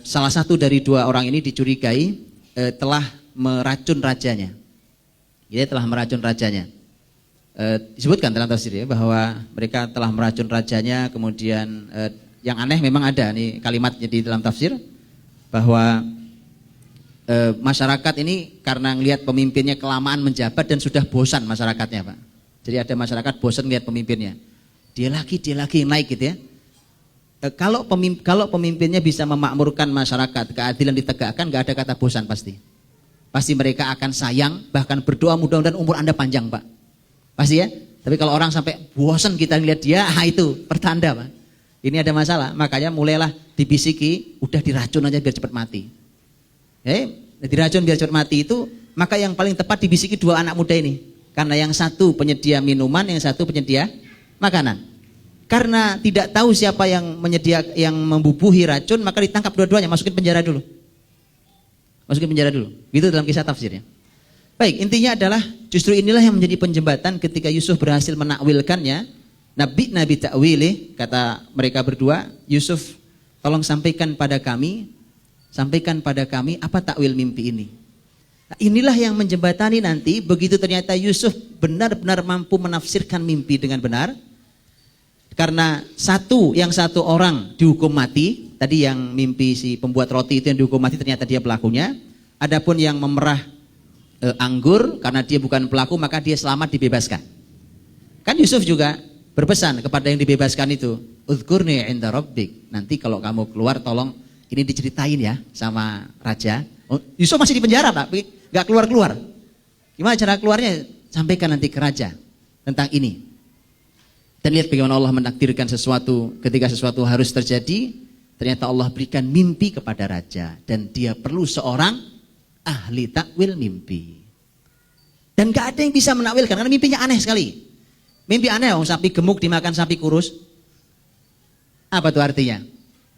salah satu dari 2 orang ini dicurigai telah meracun rajanya. Ya, telah meracun rajanya. Disebutkan dalam tafsir ya, bahwa mereka telah meracun rajanya. Kemudian yang aneh memang ada nih kalimatnya di dalam tafsir, bahwa masyarakat ini karena ngelihat pemimpinnya kelamaan menjabat dan sudah bosan masyarakatnya, Pak. Jadi ada masyarakat bosan lihat pemimpinnya. Dia lagi naik gitu ya. Kalau pemimpinnya bisa memakmurkan masyarakat, keadilan ditegakkan, nggak ada kata bosan pasti. Pasti mereka akan sayang, bahkan berdoa mudah-mudahan umur Anda panjang, Pak. Pasti ya. Tapi kalau orang sampai bosan kita ngeliat dia, itu pertanda, Pak. Ini ada masalah. Makanya mulailah dibisiki, udah diracun aja biar cepat mati. Diracun biar cepat mati itu, maka yang paling tepat dibisiki dua anak muda ini. Karena yang satu penyedia minuman, yang satu penyedia makanan. Karena tidak tahu siapa yang membubuhi racun, maka ditangkap dua-duanya, masukin penjara dulu. Masukin penjara dulu. Gitu dalam kisah tafsirnya. Baik, intinya adalah justru inilah yang menjadi penjembatan ketika Yusuf berhasil menakwilkannya. Nabi ta'wilih, kata mereka berdua, Yusuf tolong sampaikan pada kami apa takwil mimpi ini. Nah, inilah yang menjembatani nanti begitu ternyata Yusuf benar-benar mampu menafsirkan mimpi dengan benar. Karena yang satu orang dihukum mati, tadi yang mimpi si pembuat roti itu yang dihukum mati ternyata dia pelakunya. Adapun yang memerah anggur karena dia bukan pelaku maka dia selamat dibebaskan. Kan Yusuf juga berpesan kepada yang dibebaskan itu, "Udhkurni 'inda rabbik." Nanti kalau kamu keluar tolong ini diceritain ya sama raja. Yusuf masih di penjara, Pak, enggak keluar-keluar. Gimana cara keluarnya? Sampaikan nanti ke raja tentang ini. Dan lihat bagaimana Allah menakdirkan sesuatu, ketika sesuatu harus terjadi, ternyata Allah berikan mimpi kepada raja dan dia perlu seorang ahli takwil mimpi. Dan gak ada yang bisa menakwilkan karena mimpinya aneh sekali. Mimpi aneh, sapi gemuk dimakan sapi kurus. Apa tuh artinya?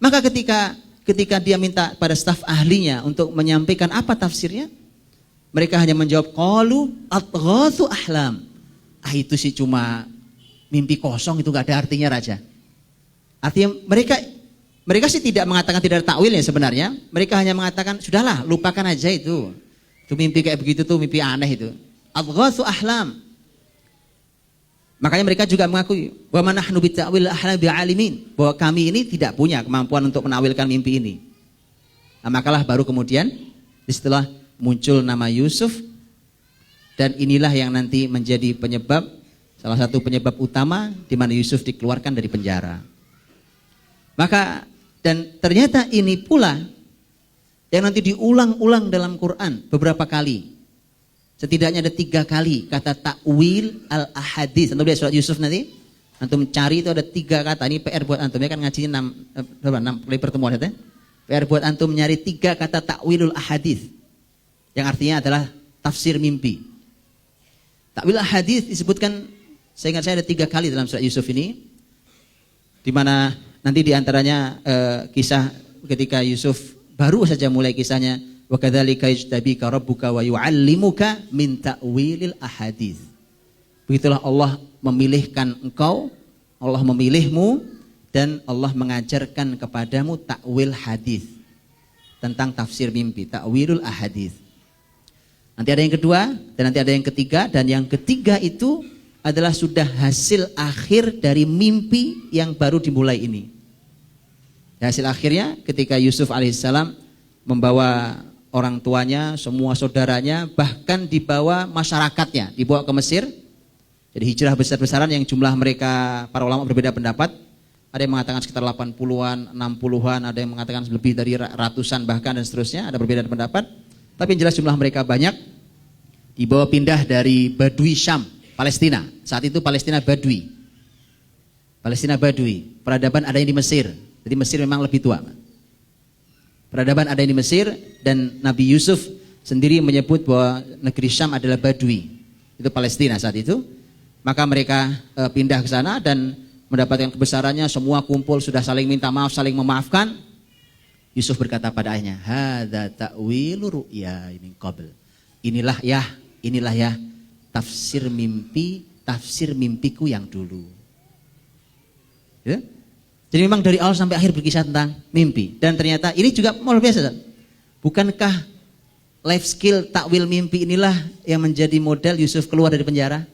Maka ketika dia minta pada staf ahlinya untuk menyampaikan apa tafsirnya, mereka hanya menjawab qalu adghatsu ahlam. Itu sih cuma mimpi kosong, itu gak ada artinya raja. Artinya mereka sih tidak mengatakan tidak ada takwilnya sebenarnya. Mereka hanya mengatakan sudahlah lupakan aja itu. Itu mimpi kayak begitu tuh mimpi aneh itu. Adghatsu ahlam. Makanya mereka juga mengakui wa man nahnu bi ta'wil ahlam bi'alimin, bahwa kami ini tidak punya kemampuan untuk menawilkan mimpi ini. Nah, makalah baru kemudian setelah muncul nama Yusuf, dan inilah yang nanti menjadi salah satu penyebab utama di mana Yusuf dikeluarkan dari penjara. Maka dan ternyata ini pula yang nanti diulang-ulang dalam Quran beberapa kali. Setidaknya ada 3 kali kata takwil al-ahadits. Antum lihat surat Yusuf nanti, antum cari itu ada 3 kata. Ini PR buat antum ya, kan ngajinya 6 kali pertemuan ya. PR buat antum nyari 3 kata takwilul ahadits, yang artinya adalah tafsir mimpi. Takwil ahadits disebutkan, saya ingat saya ada 3 kali dalam surat Yusuf ini, di mana nanti diantaranya kisah ketika Yusuf baru saja mulai kisahnya, wa kadzalika yajtabika rabbuka wa yu'allimuka min ta'wilil ahadits. Begitulah Allah memilihkan engkau, Allah memilihmu, dan Allah mengajarkan kepadamu takwil hadis, tentang tafsir mimpi, takwilul ahadits. Nanti ada yang kedua dan nanti ada yang ketiga, dan yang ketiga itu adalah sudah hasil akhir dari mimpi yang baru dimulai ini. Hasil akhirnya ketika Yusuf alaihissalam membawa orang tuanya, semua saudaranya, bahkan dibawa masyarakatnya, dibawa ke Mesir. Jadi hijrah besar-besaran yang jumlah mereka, para ulama berbeda pendapat. Ada yang mengatakan sekitar 80-an, 60-an, ada yang mengatakan lebih dari ratusan bahkan dan seterusnya, ada berbeda pendapat. Tapi yang jelas jumlah mereka banyak. Dibawa pindah dari Badui Syam, Palestina. Saat itu Palestina Badui. Palestina Badui. Peradaban ada yang di Mesir. Jadi Mesir memang lebih tua. Peradaban ada yang di Mesir, dan Nabi Yusuf sendiri menyebut bahwa negeri Syam adalah Badui. Itu Palestina saat itu. Maka mereka pindah ke sana dan mendapatkan kebesarannya, semua kumpul, sudah saling minta maaf, saling memaafkan. Yusuf berkata pada ayahnya, hadza ta'wilu ru'ya min qabl. Inilah ya tafsir mimpiku yang dulu. Ya? Jadi memang dari awal sampai akhir berkisah tentang mimpi. Dan ternyata ini juga luar biasa. Bukankah life skill takwil mimpi inilah yang menjadi model Yusuf keluar dari penjara?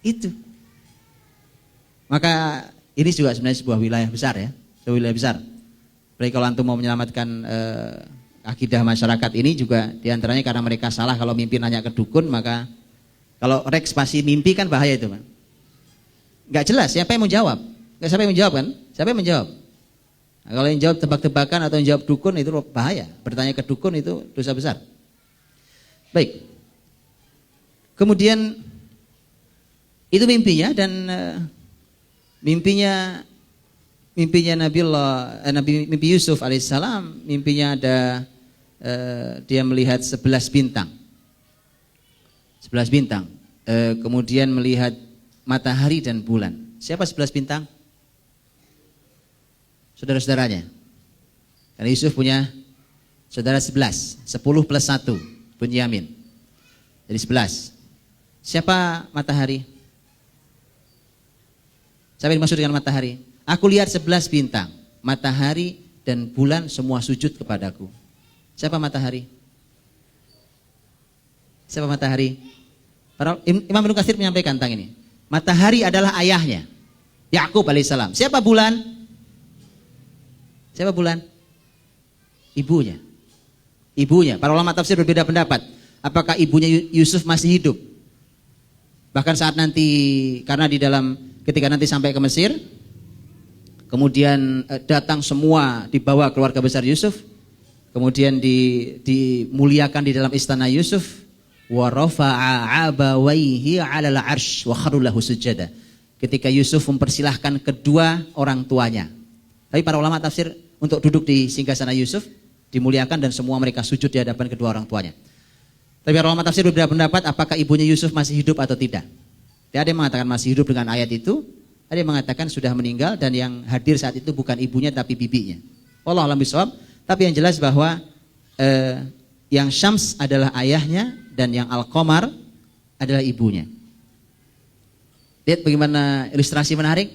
Itu. Maka ini juga sebenarnya sebuah wilayah besar ya. Sebuah wilayah besar. Apalagi kalau antum mau menyelamatkan akidah masyarakat ini juga diantaranya karena mereka salah kalau mimpi nanya ke dukun, maka kalau Rex pasti mimpi kan bahaya itu, Pak. Gak jelas siapa yang mau jawab. Siapa yang menjawab kan? Siapa yang menjawab? Nah, kalau yang jawab tebak-tebakan atau yang jawab dukun itu bahaya. Bertanya ke dukun itu dosa besar. Baik. Kemudian itu mimpinya dan mimpinya Nabi Yusuf alaihissalam, mimpinya ada dia melihat 11 bintang. 11 bintang. Kemudian melihat matahari dan bulan. Siapa 11 bintang? Saudara-saudaranya. Karena Yusuf punya saudara 11, 10 plus 1, Bunyamin. Jadi 11. Siapa matahari? Siapa yang dimaksud dengan matahari? Aku lihat 11 bintang, matahari dan bulan semua sujud kepadaku. Siapa matahari? Siapa matahari? Imam Ibnu Katsir menyampaikan tentang ini. Matahari adalah ayahnya, Yakub alaihissalam. Siapa bulan? Siapa bulan? Ibunya. Ibunya. Para ulama tafsir berbeda pendapat. Apakah ibunya Yusuf masih hidup? Bahkan saat nanti, karena di dalam ketika nanti sampai ke Mesir, kemudian datang semua dibawa keluarga besar Yusuf, kemudian dimuliakan di dalam istana Yusuf, wa rafa'a abawaihi 'alal 'arsy wa kharru lahu sujada. Ketika Yusuf mempersilahkan kedua orang tuanya. Tapi para ulama tafsir untuk duduk di singgasana Yusuf dimuliakan dan semua mereka sujud di hadapan kedua orang tuanya. Tapi para ulama tafsir berbeda pendapat apakah ibunya Yusuf masih hidup atau tidak. Ada yang mengatakan masih hidup dengan ayat itu, ada yang mengatakan sudah meninggal dan yang hadir saat itu bukan ibunya tapi bibinya. Wallahu a'lam bishawab. Tapi yang jelas bahwa yang Syams adalah ayahnya dan yang Al-Qamar adalah ibunya. Lihat bagaimana ilustrasi menarik.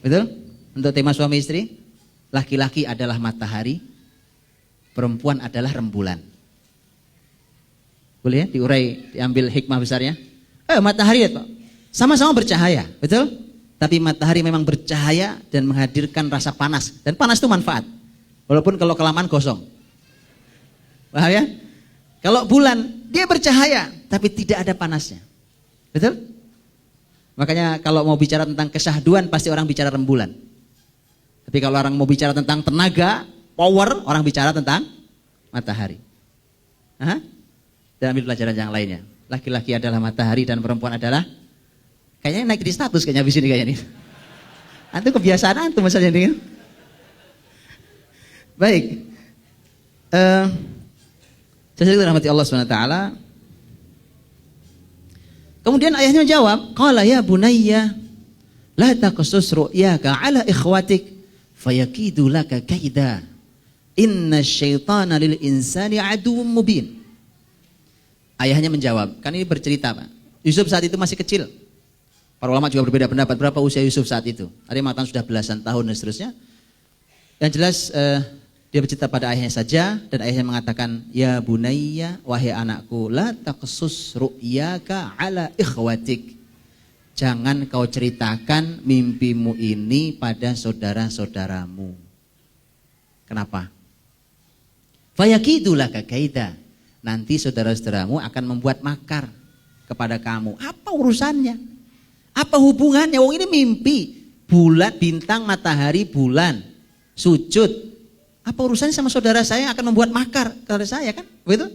Betul? Untuk tema suami istri, laki-laki adalah matahari, perempuan adalah rembulan. Boleh ya diurai, diambil hikmah besarnya? Matahari ya, Pak. Sama-sama bercahaya, betul? Tapi matahari memang bercahaya dan menghadirkan rasa panas. Dan panas itu manfaat. Walaupun kalau kelamaan gosong. Paham ya? Kalau bulan, dia bercahaya, tapi tidak ada panasnya. Betul? Makanya kalau mau bicara tentang kesyahduan, pasti orang bicara rembulan. Tapi kalau orang mau bicara tentang tenaga, power, orang bicara tentang matahari. Dan ambil pelajaran yang lainnya. Laki-laki adalah matahari dan perempuan adalah, kayaknya naik di status kayaknya habis ini kayaknya nih. Antum kebiasaan antum misalnya ini. Baik. Saya rahmati Allah SWT. Kemudian ayahnya menjawab, qala ya bunayya la taqsus ru'yaka ala ikhwatik fayakidu laka kaida. Inna syaitana lil insani aduwwum mubin. Ayahnya menjawab, kan ini bercerita Pak. Yusuf saat itu masih kecil. Para ulama juga berbeda pendapat berapa usia Yusuf saat itu. Ada yang mengatakan sudah belasan tahun dan seterusnya. Yang jelas dia bercerita pada ayahnya saja dan ayahnya mengatakan, ya bunayya, wahai anakku, la taqsus ru'yaka ala ikhwatik. Jangan kau ceritakan mimpimu ini pada saudara-saudaramu. Kenapa? Fayakidu laka kaida. Nanti saudara-saudaramu akan membuat makar kepada kamu. Apa urusannya? Apa hubungannya? Wong ini mimpi. Bulan, bintang, matahari, bulan. Sujud. Apa urusannya sama saudara saya yang akan membuat makar kepada saya kan? Begitu?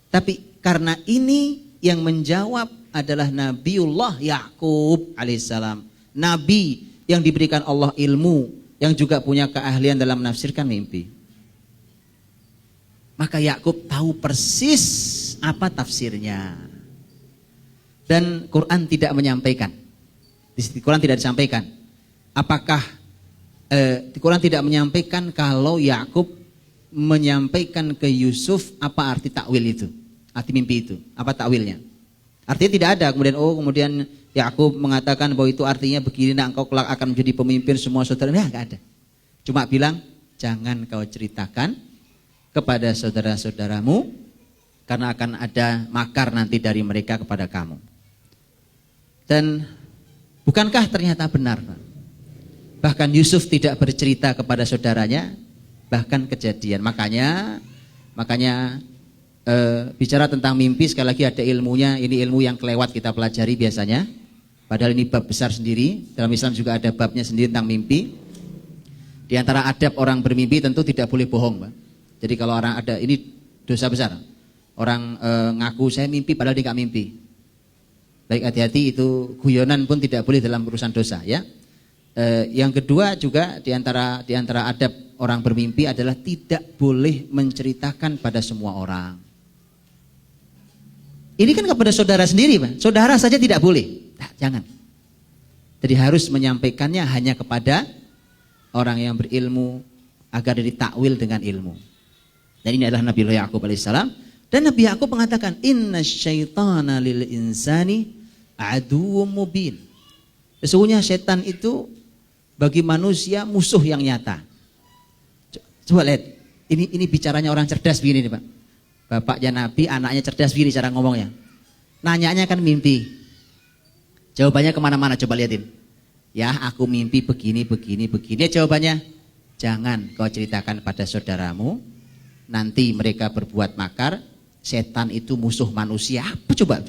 Tapi karena ini yang menjawab adalah Nabiullah Yakub alaihissalam. Nabi yang diberikan Allah ilmu. Yang juga punya keahlian dalam menafsirkan mimpi. Maka Yakub tahu persis apa tafsirnya. Dan Quran tidak menyampaikan. Di Quran tidak disampaikan. Apakah di Quran tidak menyampaikan kalau Yakub menyampaikan ke Yusuf apa arti takwil itu, arti mimpi itu, apa takwilnya? Artinya tidak ada. Kemudian Yakub mengatakan bahwa itu artinya begini, nah engkau kelak akan menjadi pemimpin semua saudara. Nah, enggak ada. Cuma bilang jangan kau ceritakan kepada saudara-saudaramu karena akan ada makar nanti dari mereka kepada kamu. Dan bukankah ternyata benar, Pak? Bahkan Yusuf tidak bercerita kepada saudaranya, bahkan kejadian. Makanya bicara tentang mimpi sekali lagi ada ilmunya. Ini ilmu yang kelewat kita pelajari biasanya. Padahal ini bab besar sendiri. Dalam Islam juga ada babnya sendiri tentang mimpi. Di antara adab orang bermimpi tentu tidak boleh bohong, Pak. Jadi kalau orang ada, ini dosa besar. Orang ngaku saya mimpi padahal dia nggak mimpi. Baik, hati-hati, itu guyonan pun tidak boleh dalam urusan dosa, ya. Yang kedua juga di antara adab orang bermimpi adalah tidak boleh menceritakan pada semua orang. Ini kan kepada saudara sendiri, Pak. Saudara saja tidak boleh. Nah, jangan. Jadi harus menyampaikannya hanya kepada orang yang berilmu agar ditakwil dengan ilmu. Dan ini adalah Nabi Yakub alaihissalam. Dan Nabi Yakub mengatakan, inna syaitana lil insani aduwwum mubin. Sesungguhnya setan itu bagi manusia musuh yang nyata. Coba lihat, ini bicaranya orang cerdas begini nih, Pak. Bapaknya Nabi, anaknya cerdas begini cara ngomongnya. Nanyanya kan mimpi. Jawabannya kemana-mana, coba lihatin. Ya, aku mimpi begini. Ya, jawabannya, jangan kau ceritakan pada saudaramu. Nanti mereka berbuat makar. Setan itu musuh manusia. Apa coba?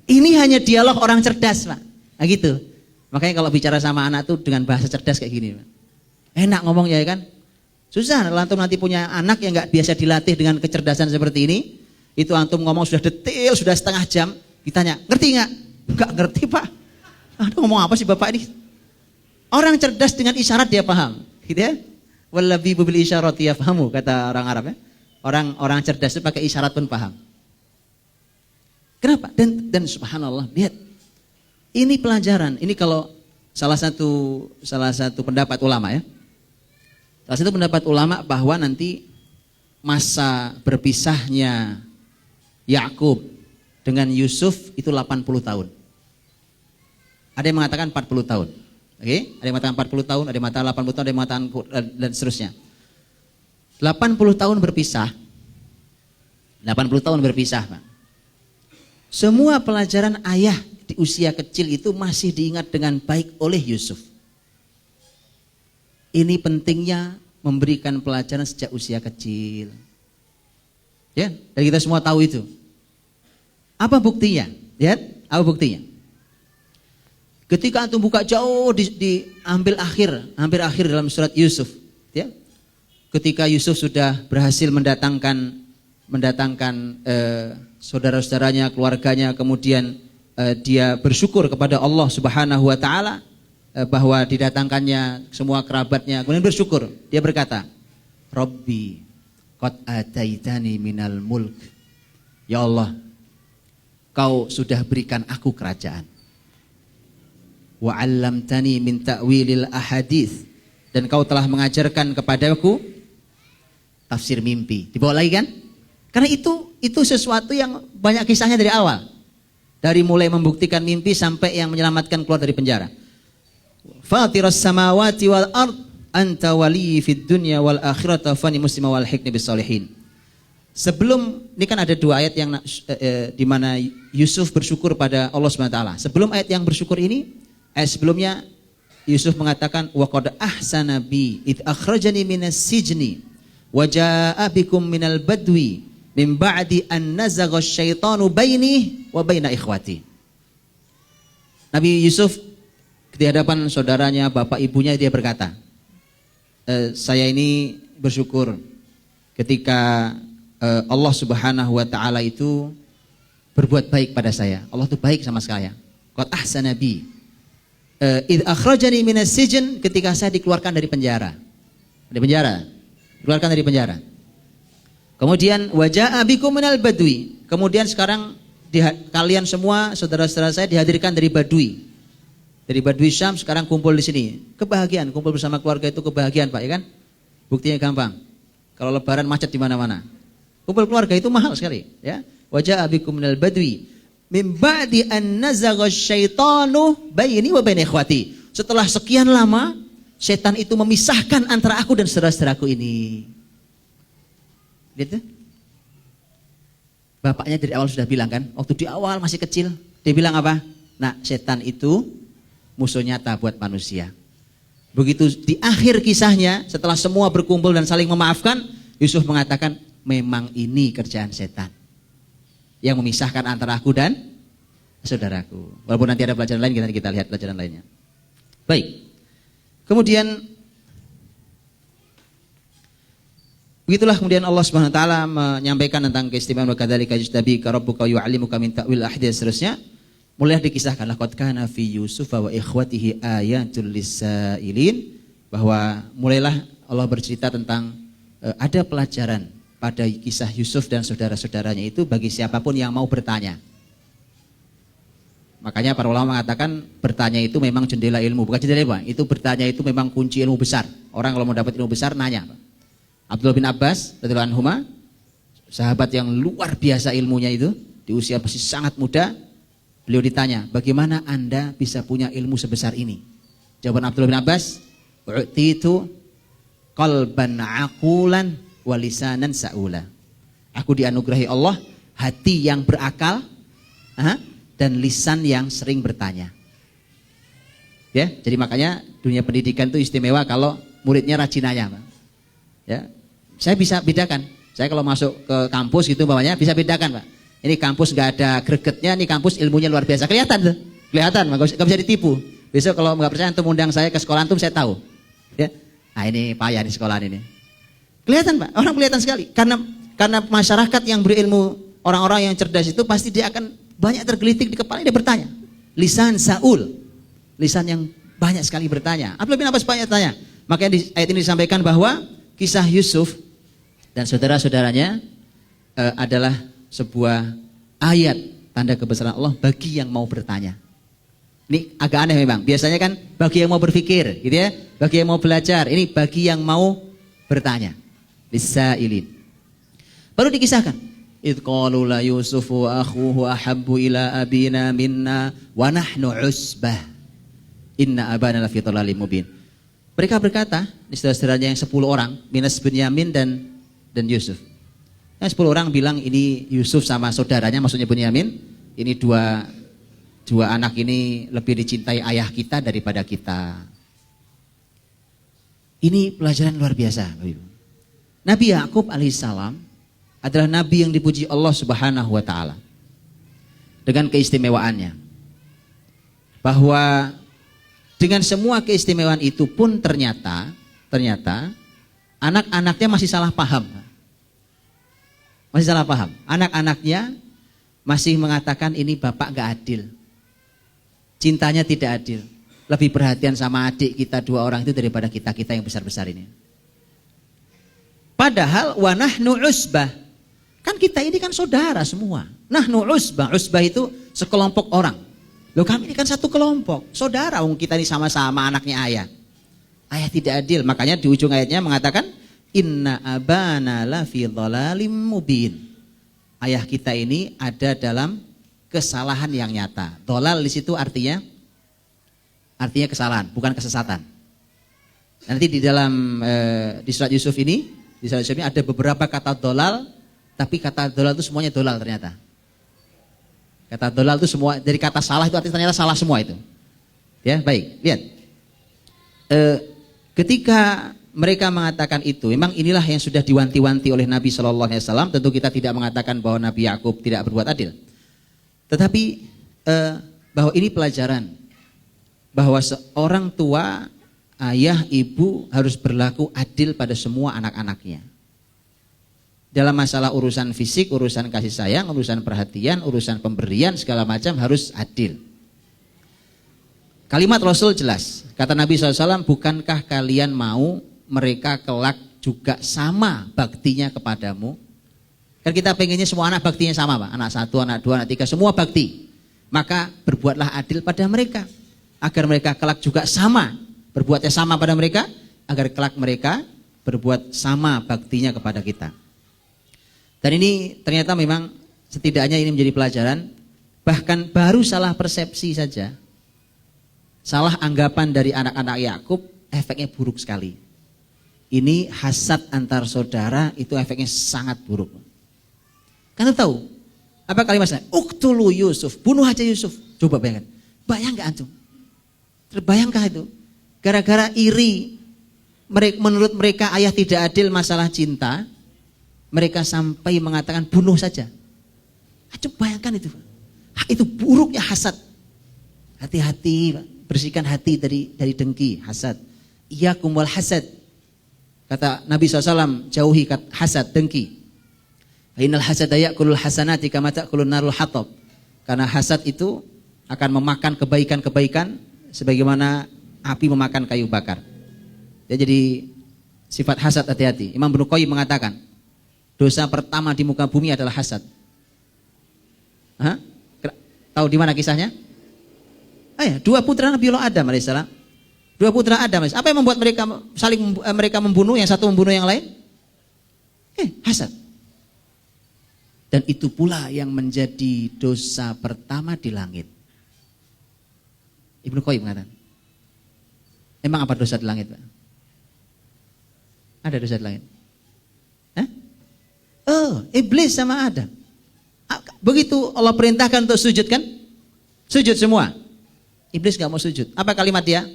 Ini hanya dialog orang cerdas, Pak. Nah gitu. Makanya kalau bicara sama anak tuh dengan bahasa cerdas kayak gini, Pak. Enak ngomongnya, ya kan? Susah, antum nanti punya anak yang nggak biasa dilatih dengan kecerdasan seperti ini. Itu antum ngomong sudah detail, sudah setengah jam. Ditanya, ngerti nggak? Nggak ngerti, Pak. Aduh, ngomong apa sih Bapak ini? Orang cerdas dengan isyarat dia paham, gitu ya. Wallabibu bil isyarati yafhamu, kata orang Arab, ya. Orang cerdas itu pakai isyarat pun paham. Kenapa? Dan subhanallah, lihat. Ini pelajaran. Ini kalau salah satu pendapat ulama, ya. Salah satu pendapat ulama bahwa nanti masa berpisahnya Yakub dengan Yusuf itu 80 tahun. Ada yang mengatakan 40 tahun. Oke? Ada yang mengatakan 40 tahun, ada yang mengatakan 80 tahun, ada yang mengatakan dan seterusnya. 80 tahun berpisah. 80 tahun berpisah, Pak. Semua pelajaran ayah di usia kecil itu masih diingat dengan baik oleh Yusuf. Ini pentingnya memberikan pelajaran sejak usia kecil. Ya, dan kita semua tahu itu. Apa buktinya? Lihat, apa buktinya? Ketika antum buka jauh di hampir akhir dalam surat Yusuf, ya. Ketika Yusuf sudah berhasil mendatangkan saudara-saudaranya, keluarganya, kemudian dia bersyukur kepada Allah Subhanahu wa taala bahwa didatangkannya semua kerabatnya, kemudian bersyukur. Dia berkata, Rabbi qad ataitani minal mulk. Ya Allah, Kau sudah berikan aku kerajaan. Wa 'allamtani min ta'wilil ahadits, dan Kau telah mengajarkan kepadaku tafsir mimpi. Dibawa lagi kan? Karena itu sesuatu yang banyak kisahnya dari awal. Dari mulai membuktikan mimpi sampai yang menyelamatkan keluar dari penjara. Fatiras samawati wal ard anta waliyyi fid dunya wal akhirati fani muslima wal hikni bis solihin. Sebelum ini kan ada dua ayat yang di mana Yusuf bersyukur pada Allah Subhanahu wa taala. Sebelum ayat yang bersyukur ini, ayat sebelumnya Yusuf mengatakan wa qad ahsana bi id akhrajani minas sijni wa jaa bikum minal badwi min ba'di an nazagha asyaitanu baini wa baina ikhwati. Nabi Yusuf di hadapan saudaranya, bapak ibunya, dia berkata, saya ini bersyukur ketika Allah Subhanahu wa taala itu berbuat baik pada saya. Allah itu baik sama saya. Qad ahsana bi id akhrajani minas sijn, ketika saya dikeluarkan dari penjara. Dikeluarkan dari penjara. Kemudian wajaa bikum minal badwi. Kemudian sekarang kalian semua saudara-saudara saya dihadirkan dari Badui. Dari Badui Syam sekarang kumpul di sini. Kebahagiaan, kumpul bersama keluarga itu kebahagiaan, Pak, ya kan? Buktinya gampang. Kalau lebaran macet di mana-mana. Kumpul keluarga itu mahal sekali, ya. Wajaa bikum minal badwi min ba'di an nazagha asyaitanu baini wa baina ikhwati. Setelah sekian lama, setan itu memisahkan antara aku dan saudara-saudaraku ini. Lihat tuh. Bapaknya dari awal sudah bilang kan, waktu di awal masih kecil, dia bilang apa? Nah, setan itu musuh nyata buat manusia. Begitu di akhir kisahnya, setelah semua berkumpul dan saling memaafkan, Yusuf mengatakan, memang ini kerjaan setan yang memisahkan antara aku dan saudaraku. Walaupun nanti ada pelajaran lain, kita lihat pelajaran lainnya. Baik. Kemudian begitulah kemudian Allah Subhanahu wa taala menyampaikan tentang keistimewaan wa kadzalika yajtabika rabbuka yu'allimuka min ta'wil ahadits seterusnya. Mulai dikisahkan laqad kana fi Yusuf wa ikhwatihi ayatul lisailin, bahwa mulailah Allah bercerita tentang ada pelajaran pada kisah Yusuf dan saudara-saudaranya itu bagi siapapun yang mau bertanya. Makanya para ulama mengatakan bertanya itu memang jendela ilmu, bukan jendela ilmu, itu bertanya itu memang kunci ilmu besar. Orang kalau mau dapat ilmu besar nanya. Abdullah bin Abbas radhiyallahu anhuma, sahabat yang luar biasa ilmunya itu, di usia masih sangat muda, beliau ditanya, bagaimana Anda bisa punya ilmu sebesar ini? Jawaban Abdullah bin Abbas, u'titu qalban aqulan wa lisanan sa'ula. Aku dianugerahi Allah hati yang berakal dan lisan yang sering bertanya. Ya, jadi makanya dunia pendidikan itu istimewa kalau muridnya rajin nanya, Pak. Ya, saya bisa bedakan. Saya kalau masuk ke kampus gitu bawahnya bisa bedakan, Pak. Ini kampus nggak ada gregetnya, ini kampus ilmunya luar biasa. Kelihatan tuh, kelihatan, nggak bisa ditipu. Besok kalau nggak percaya antum undang saya ke sekolah antum, saya tahu. Ya, nah ini payah di sekolah ini. Kelihatan, Pak, orang kelihatan sekali. Karena masyarakat yang berilmu, orang-orang yang cerdas itu pasti dia akan banyak tergelitik di kepala, dia bertanya. Lisan Saul, lisan yang banyak sekali bertanya. Abdullah bin Abbas banyak tanya. Makanya di ayat ini disampaikan bahwa kisah Yusuf dan saudara-saudaranya adalah sebuah ayat tanda kebesaran Allah bagi yang mau bertanya. Ini agak aneh memang. Biasanya kan bagi yang mau berpikir, gitu ya, bagi yang mau belajar. Ini bagi yang mau bertanya. Lisailin. Baru dikisahkan. Idh qalu la Yusufu akhuhu ahabbu ila abina minna wa nahnu usbah. Inna abana lafi dhalalin mubin. Mereka berkata, ini saudara-saudaranya yang 10 orang, minus Benyamin dan Yusuf. Yang 10 orang bilang ini Yusuf sama saudaranya, maksudnya Benyamin, ini dua anak ini lebih dicintai ayah kita daripada kita. Ini pelajaran luar biasa, Bapak Ibu. Nabi Yakub alaihissalam adalah nabi yang dipuji Allah Subhanahu wa taala. Dengan keistimewaannya. Bahwa dengan semua keistimewaan itu pun ternyata anak-anaknya masih salah paham. Masih salah paham. Anak-anaknya masih mengatakan ini bapak gak adil. Cintanya tidak adil. Lebih perhatian sama adik kita 2 orang itu daripada kita yang besar-besar ini. Padahal wa nahnu usbah. Kan kita ini kan saudara semua. Nahnu usbah. Usbah itu sekelompok orang. Loh kami ini kan satu kelompok. Saudara, kita ini sama-sama anaknya ayah. Ayah tidak adil. Makanya di ujung ayatnya mengatakan inna abana lafi dhalalim mubin. Ayah kita ini ada dalam kesalahan yang nyata. Dhalal di situ artinya kesalahan, bukan kesesatan. Nanti di dalam di surat Yusuf ini ada beberapa kata dhalal, tapi kata dhalal itu semuanya dhalal ternyata. Kata dhalal itu semua dari kata salah itu artinya ternyata salah semua itu. Ya, baik. Lihat. Ketika mereka mengatakan itu, memang inilah yang sudah diwanti-wanti oleh Nabi Shallallahu Alaihi Wasallam. Tentu kita tidak mengatakan bahwa Nabi Yakub tidak berbuat adil, tetapi bahwa ini pelajaran bahwa seorang tua, ayah, ibu harus berlaku adil pada semua anak-anaknya. Dalam masalah urusan fisik, urusan kasih sayang, urusan perhatian, urusan pemberian, segala macam harus adil. Kalimat Rasul jelas. Kata Nabi SAW, bukankah kalian mau mereka kelak juga sama baktinya kepadamu? Kan kita pengennya semua anak baktinya sama, Pak. Anak 1, anak 2, anak 3, semua bakti. Maka berbuatlah adil pada mereka. Agar mereka kelak juga sama. Berbuatnya sama pada mereka. Agar kelak mereka berbuat sama baktinya kepada kita. Dan ini ternyata memang setidaknya ini menjadi pelajaran. Bahkan baru salah persepsi saja, salah anggapan dari anak-anak Yakub, efeknya buruk sekali. Ini hasad antar saudara, itu efeknya sangat buruk. Karena tahu apa kalimatnya? Uqtulu Yusuf, bunuh aja Yusuf. Coba bayangkan, bayang gak antum? Terbayangkah itu? Gara-gara iri, menurut mereka ayah tidak adil masalah cinta, mereka sampai mengatakan bunuh saja. Coba bayangkan itu. Itu buruknya hasad. Hati-hati, bersihkan hati dari dengki, hasad. iyyakum wal hasad. Kata Nabi SAW, jauhi hasad, dengki. Innal hasada ya'kulul hasanati kama ta'kulun narul hatab. Karena hasad itu akan memakan kebaikan-kebaikan sebagaimana api memakan kayu bakar. Ya, jadi sifat hasad hati-hati. Imam Ibnu Qayyim mengatakan, dosa pertama di muka bumi adalah hasad. Hah? Tahu di mana kisahnya? Dua putra Nabi Allah Adam alaihissalam. Dua putra Adam. Apa yang membuat mereka membunuh, yang satu membunuh yang lain? Hasad. Dan itu pula yang menjadi dosa pertama di langit. Ibnu Qayyim mengatakan. Emang apa dosa di langit, Pak? Ada dosa di langit? Iblis sama Adam. Begitu Allah perintahkan untuk sujud kan? Sujud semua. Iblis gak mau sujud. Apa kalimat dia?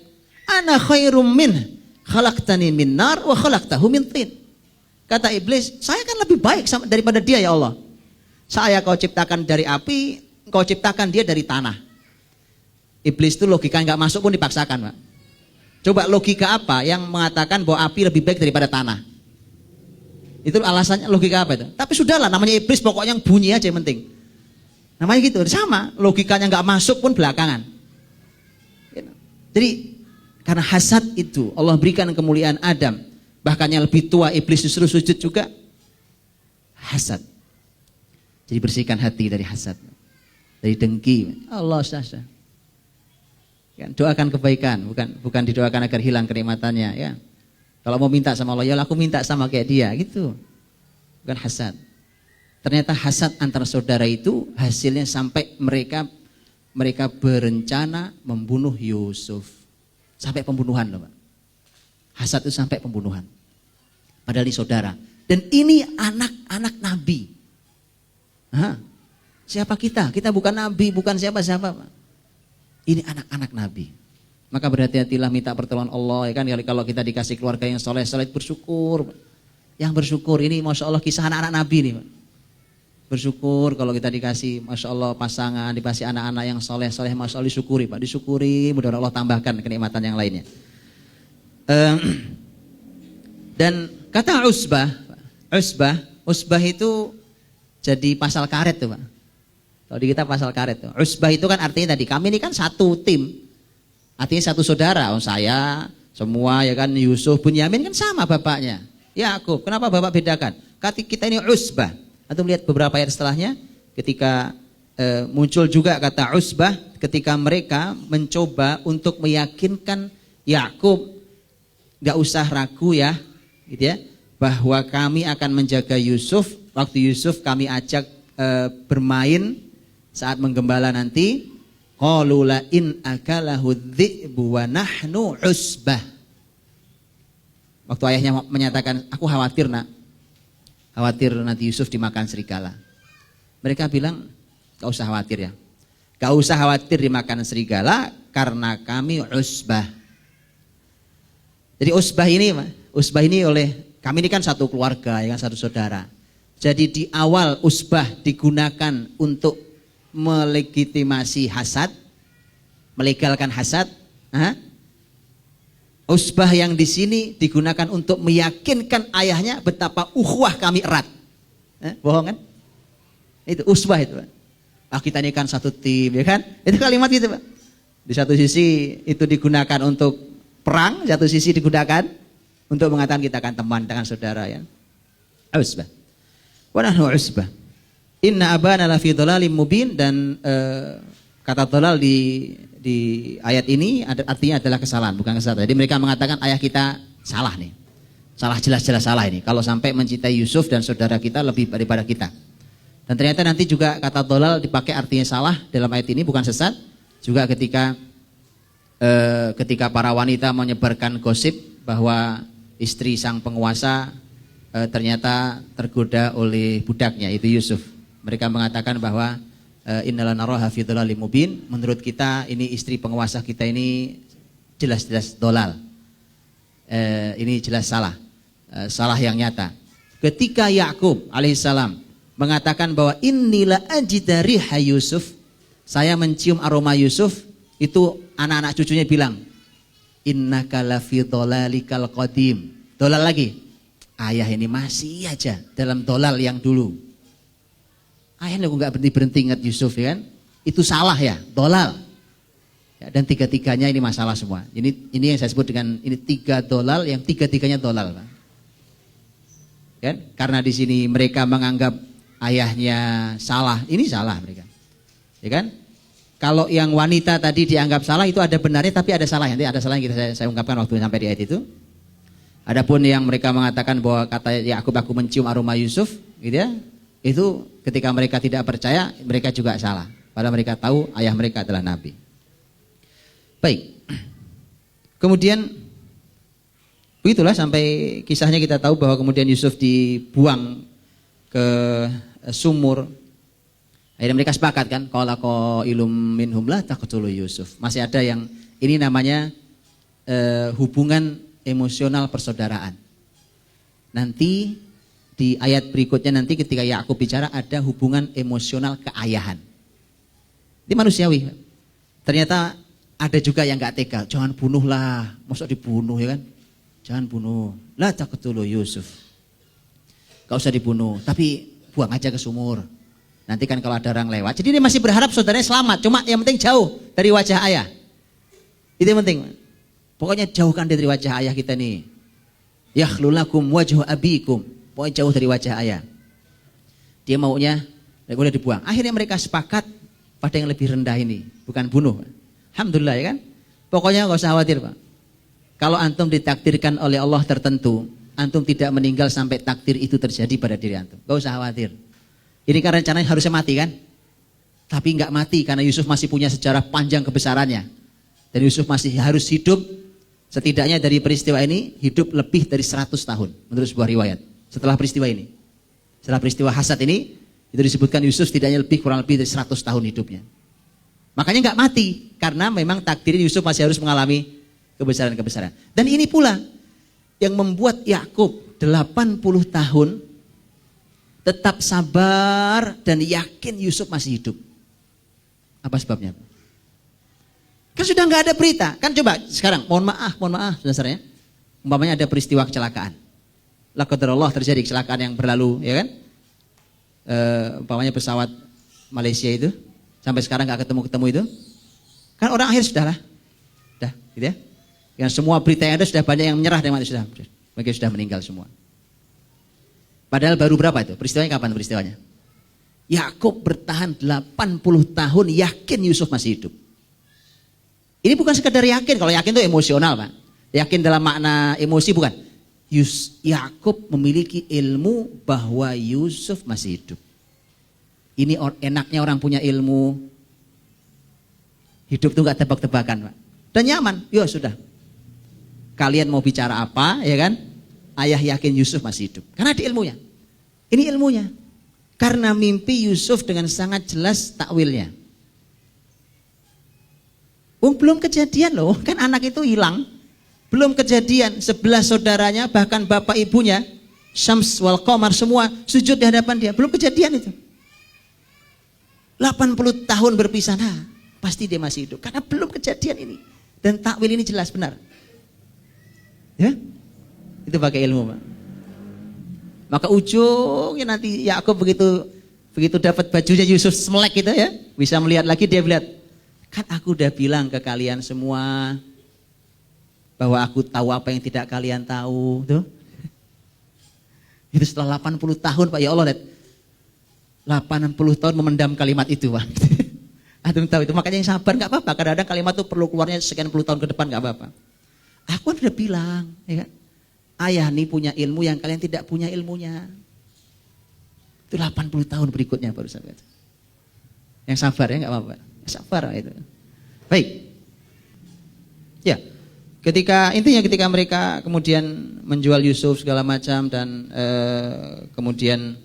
Ana khairum min, khalaqtani min nar wa khalaqtahu min tin. Kata iblis, saya kan lebih baik daripada dia ya Allah. Saya kau ciptakan dari api, kau ciptakan dia dari tanah. Iblis itu logika nggak masuk pun dipaksakan, Pak. Coba logika apa yang mengatakan bahwa api lebih baik daripada tanah? Itu alasannya logika apa itu? Tapi sudahlah, namanya iblis, pokoknya yang bunyi aja yang penting. Namanya gitu, sama. Logikanya nggak masuk pun belakangan. Jadi karena hasad itu Allah berikan kemuliaan Adam. Bahkan yang lebih tua iblis disuruh sujud juga. Hasad. Jadi bersihkan hati dari hasad, dari dengki. Allah sasa. Kan, doakan kebaikan, bukan didoakan agar hilang kenikmatannya. Ya, kalau mau minta sama Allah, ya aku minta sama kayak dia, gitu. Bukan hasad. Ternyata hasad antar saudara itu hasilnya sampai mereka berencana membunuh Yusuf, sampai pembunuhan loh, Pak. Hasad itu sampai pembunuhan. Padahal ini saudara. Dan ini anak-anak Nabi. Siapa kita? Kita bukan nabi, bukan siapa-siapa, Pak. Ini anak-anak nabi. Maka berhati-hatilah minta pertolongan Allah, ya kan? Kalau kita dikasih keluarga yang soleh bersyukur. Yang bersyukur ini masya Allah kisah anak-anak nabi nih, Pak. Bersyukur kalau kita dikasih masya Allah pasangan, dikasih anak-anak yang soleh, masya Allah disyukuri, Pak. Disyukuri, mudah-mudahan Allah tambahkan kenikmatan yang lainnya. Dan kata Usbah itu jadi pasal karet tuh, Pak. Kalau di kita pasal karet tuh. Usbah itu kan artinya tadi kami ini kan satu tim. Artinya satu saudara. Saya semua ya kan, Yusuf, Bunyamin kan sama bapaknya. Yakub. Kenapa bapak bedakan? Kita ini Usbah. Atau melihat beberapa ayat setelahnya ketika muncul juga kata Usbah ketika mereka mencoba untuk meyakinkan Yakub, enggak usah ragu ya, gitu ya, bahwa kami akan menjaga Yusuf. Waktu Yusuf kami ajak bermain saat menggembala nanti. Qalu la in akalahu dzi'bu wa nahnu usbah. Waktu ayahnya menyatakan, aku khawatir nak, khawatir nanti Yusuf dimakan serigala. Mereka bilang, gak usah khawatir ya, gak usah khawatir dimakan serigala karena kami usbah. Jadi usbah ini oleh kami ini kan satu keluarga, ya kan, satu saudara. Jadi di awal usbah digunakan untuk melegitimasi hasad, melegalkan hasad. Usbah yang di sini digunakan untuk meyakinkan ayahnya betapa ukhuwah kami erat. Bohong kan? Itu usbah itu, Pak. Kita ini kan satu tim, ya kan? Itu kalimat gitu, Pak. Di satu sisi itu digunakan untuk perang, satu sisi digunakan untuk mengatakan kita akan teman dengan saudara, ya. Usbah. Wa nahnu usbah. Inna abana lafi dhalalim mubin. Dan kata dhalal di ayat ini artinya adalah kesalahan, bukan kesalahan. Jadi mereka mengatakan ayah kita salah nih. Salah, jelas-jelas salah ini. Kalau sampai mencintai Yusuf dan saudara kita lebih daripada kita. Dan ternyata nanti juga kata dhalal dipakai artinya salah dalam ayat ini, bukan sesat. Juga ketika para wanita menyebarkan gosip bahwa istri sang penguasa ternyata tergoda oleh budaknya, itu Yusuf. Mereka mengatakan bahwa innala naraha fi dhalalim mubin, menurut kita ini istri penguasa kita ini jelas-jelas dhalal. Ini jelas salah. Salah yang nyata. Ketika Yakub alaihissalam mengatakan bahwa innila ajida riha Yusuf, saya mencium aroma Yusuf, itu anak-anak cucunya bilang, innaka lafi dhalalikal qadim. Dolal lagi. Ayah ini masih aja dalam dolal yang dulu. Ayahnya kok nggak berhenti ingat Yusuf ya kan? Itu salah ya, dolal. Ya, dan tiga-tiganya ini masalah semua. Ini yang saya sebut dengan ini 3 dolal yang tiga-tiganya dolal, Pak. Kan? Karena di sini mereka menganggap ayahnya salah, ini salah mereka. Ya kan? Kalau yang wanita tadi dianggap salah itu ada benarnya tapi ada salah. Nanti ada salah yang saya ungkapkan waktu sampai di ayat itu. Adapun yang mereka mengatakan bahwa kata Yakub aku mencium aroma Yusuf, gitu ya. Itu ketika mereka tidak percaya, mereka juga salah. Padahal mereka tahu ayah mereka adalah nabi. Baik. Kemudian begitulah sampai kisahnya kita tahu bahwa kemudian Yusuf dibuang ke sumur. Akhirnya mereka sepakat kan, qala qailum minhum la taqtulu Yusuf. Masih ada yang ini namanya hubungan emosional persaudaraan. Nanti di ayat berikutnya nanti ketika Yakub bicara ada hubungan emosional keayahan. Ini manusiawi. Ternyata ada juga yang nggak tega, jangan bunuhlah, masa dibunuh ya kan? Jangan bunuh. La taqtulu Yusuf. Gak usah dibunuh, tapi buang aja ke sumur. Nanti kan kalau ada orang lewat. Jadi dia masih berharap saudaranya selamat. Cuma yang penting jauh dari wajah ayah. Itu yang penting. Pokoknya jauhkan dari wajah ayah kita nih. Yakhlulakum wajhu abikum. Pokoknya jauh dari wajah ayah. Dia maunya boleh dibuang. Akhirnya mereka sepakat pada yang lebih rendah ini. Bukan bunuh. Alhamdulillah ya kan. Pokoknya gak usah khawatir Pak. Kalau antum ditakdirkan oleh Allah tertentu, antum tidak meninggal sampai takdir itu terjadi pada diri antum. Gak usah khawatir. Ini kan rencananya harusnya mati kan? Tapi nggak mati karena Yusuf masih punya sejarah panjang kebesarannya. Dan Yusuf masih harus hidup, setidaknya dari peristiwa ini, hidup lebih dari 100 tahun. Menurut sebuah riwayat. Setelah peristiwa ini. Setelah peristiwa hasad ini, itu disebutkan Yusuf setidaknya kurang lebih dari 100 tahun hidupnya. Makanya nggak mati. Karena memang takdir Yusuf masih harus mengalami kebesaran-kebesaran. Dan ini pula yang membuat Yakub 80 tahun tetap sabar dan yakin Yusuf masih hidup. Apa sebabnya? Kan sudah nggak ada berita. Kan coba sekarang, mohon maaf saudara-saudara. Umpamanya ada peristiwa kecelakaan. La qadarullah terjadi kecelakaan yang berlalu, ya kan? Umpamanya pesawat Malaysia itu sampai sekarang nggak ketemu itu. Kan orang akhir sudahlah. Dah, gitu ya. Yang semua berita yang ada sudah banyak yang menyerah dan sudah meninggal semua. Padahal baru berapa itu? Peristiwanya kapan peristiwanya? Yakub bertahan 80 tahun yakin Yusuf masih hidup. Ini bukan sekedar yakin, kalau yakin itu emosional Pak. Yakin dalam makna emosi bukan. Yakub memiliki ilmu bahwa Yusuf masih hidup. Ini enaknya orang punya ilmu. Hidup itu gak tebak-tebakan Pak. Dan nyaman, ya sudah. Kalian mau bicara apa ya kan? Ayah yakin Yusuf masih hidup. Karena ada ilmunya. Ini ilmunya. Karena mimpi Yusuf dengan sangat jelas takwilnya. Belum kejadian loh, kan anak itu hilang. Belum kejadian, 11 saudaranya bahkan bapak ibunya, Syams wal Qamar semua sujud di hadapan dia. Belum kejadian itu. 80 tahun berpisah, nah pasti dia masih hidup. Karena belum kejadian ini. Dan takwil ini jelas benar. Ya, itu pakai ilmu Pak. Maka ujungnya nanti Yakub begitu dapat bajunya Yusuf semelek gitu ya, bisa melihat lagi dia melihat, kan aku udah bilang ke kalian semua bahwa aku tahu apa yang tidak kalian tahu, tuh. Itu setelah 80 tahun Pak, ya Allah, 80 tahun memendam kalimat itu Pak. Antum tahu itu, makanya yang sabar nggak apa-apa. Kadang-kadang kalimat itu perlu keluarnya sekian puluh tahun ke depan nggak apa-apa. Aku kan udah bilang, ya kan? Ayah nih punya ilmu yang kalian tidak punya ilmunya. Itu 80 tahun berikutnya baru sahabat. Yang sabar ya nggak apa-apa. Sabar itu. Baik. Ya, intinya ketika mereka kemudian menjual Yusuf segala macam dan kemudian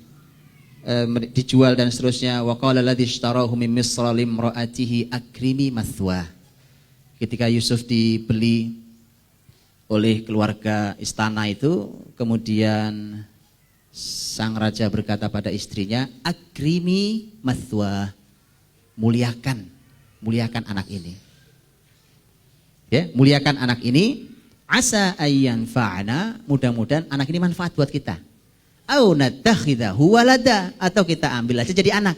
dijual dan seterusnya. Wa qala alladzi ishtarahu min Misra limra'atihi akrimi mathwah. Ketika Yusuf dibeli oleh keluarga istana itu, kemudian sang raja berkata pada istrinya, akrimi mathwah, muliakan anak ini. Ya, muliakan anak ini, asa ayyan fa'ana, mudah-mudahan anak ini manfaat buat kita. Au natakhidahu walada, atau kita ambil aja jadi anak.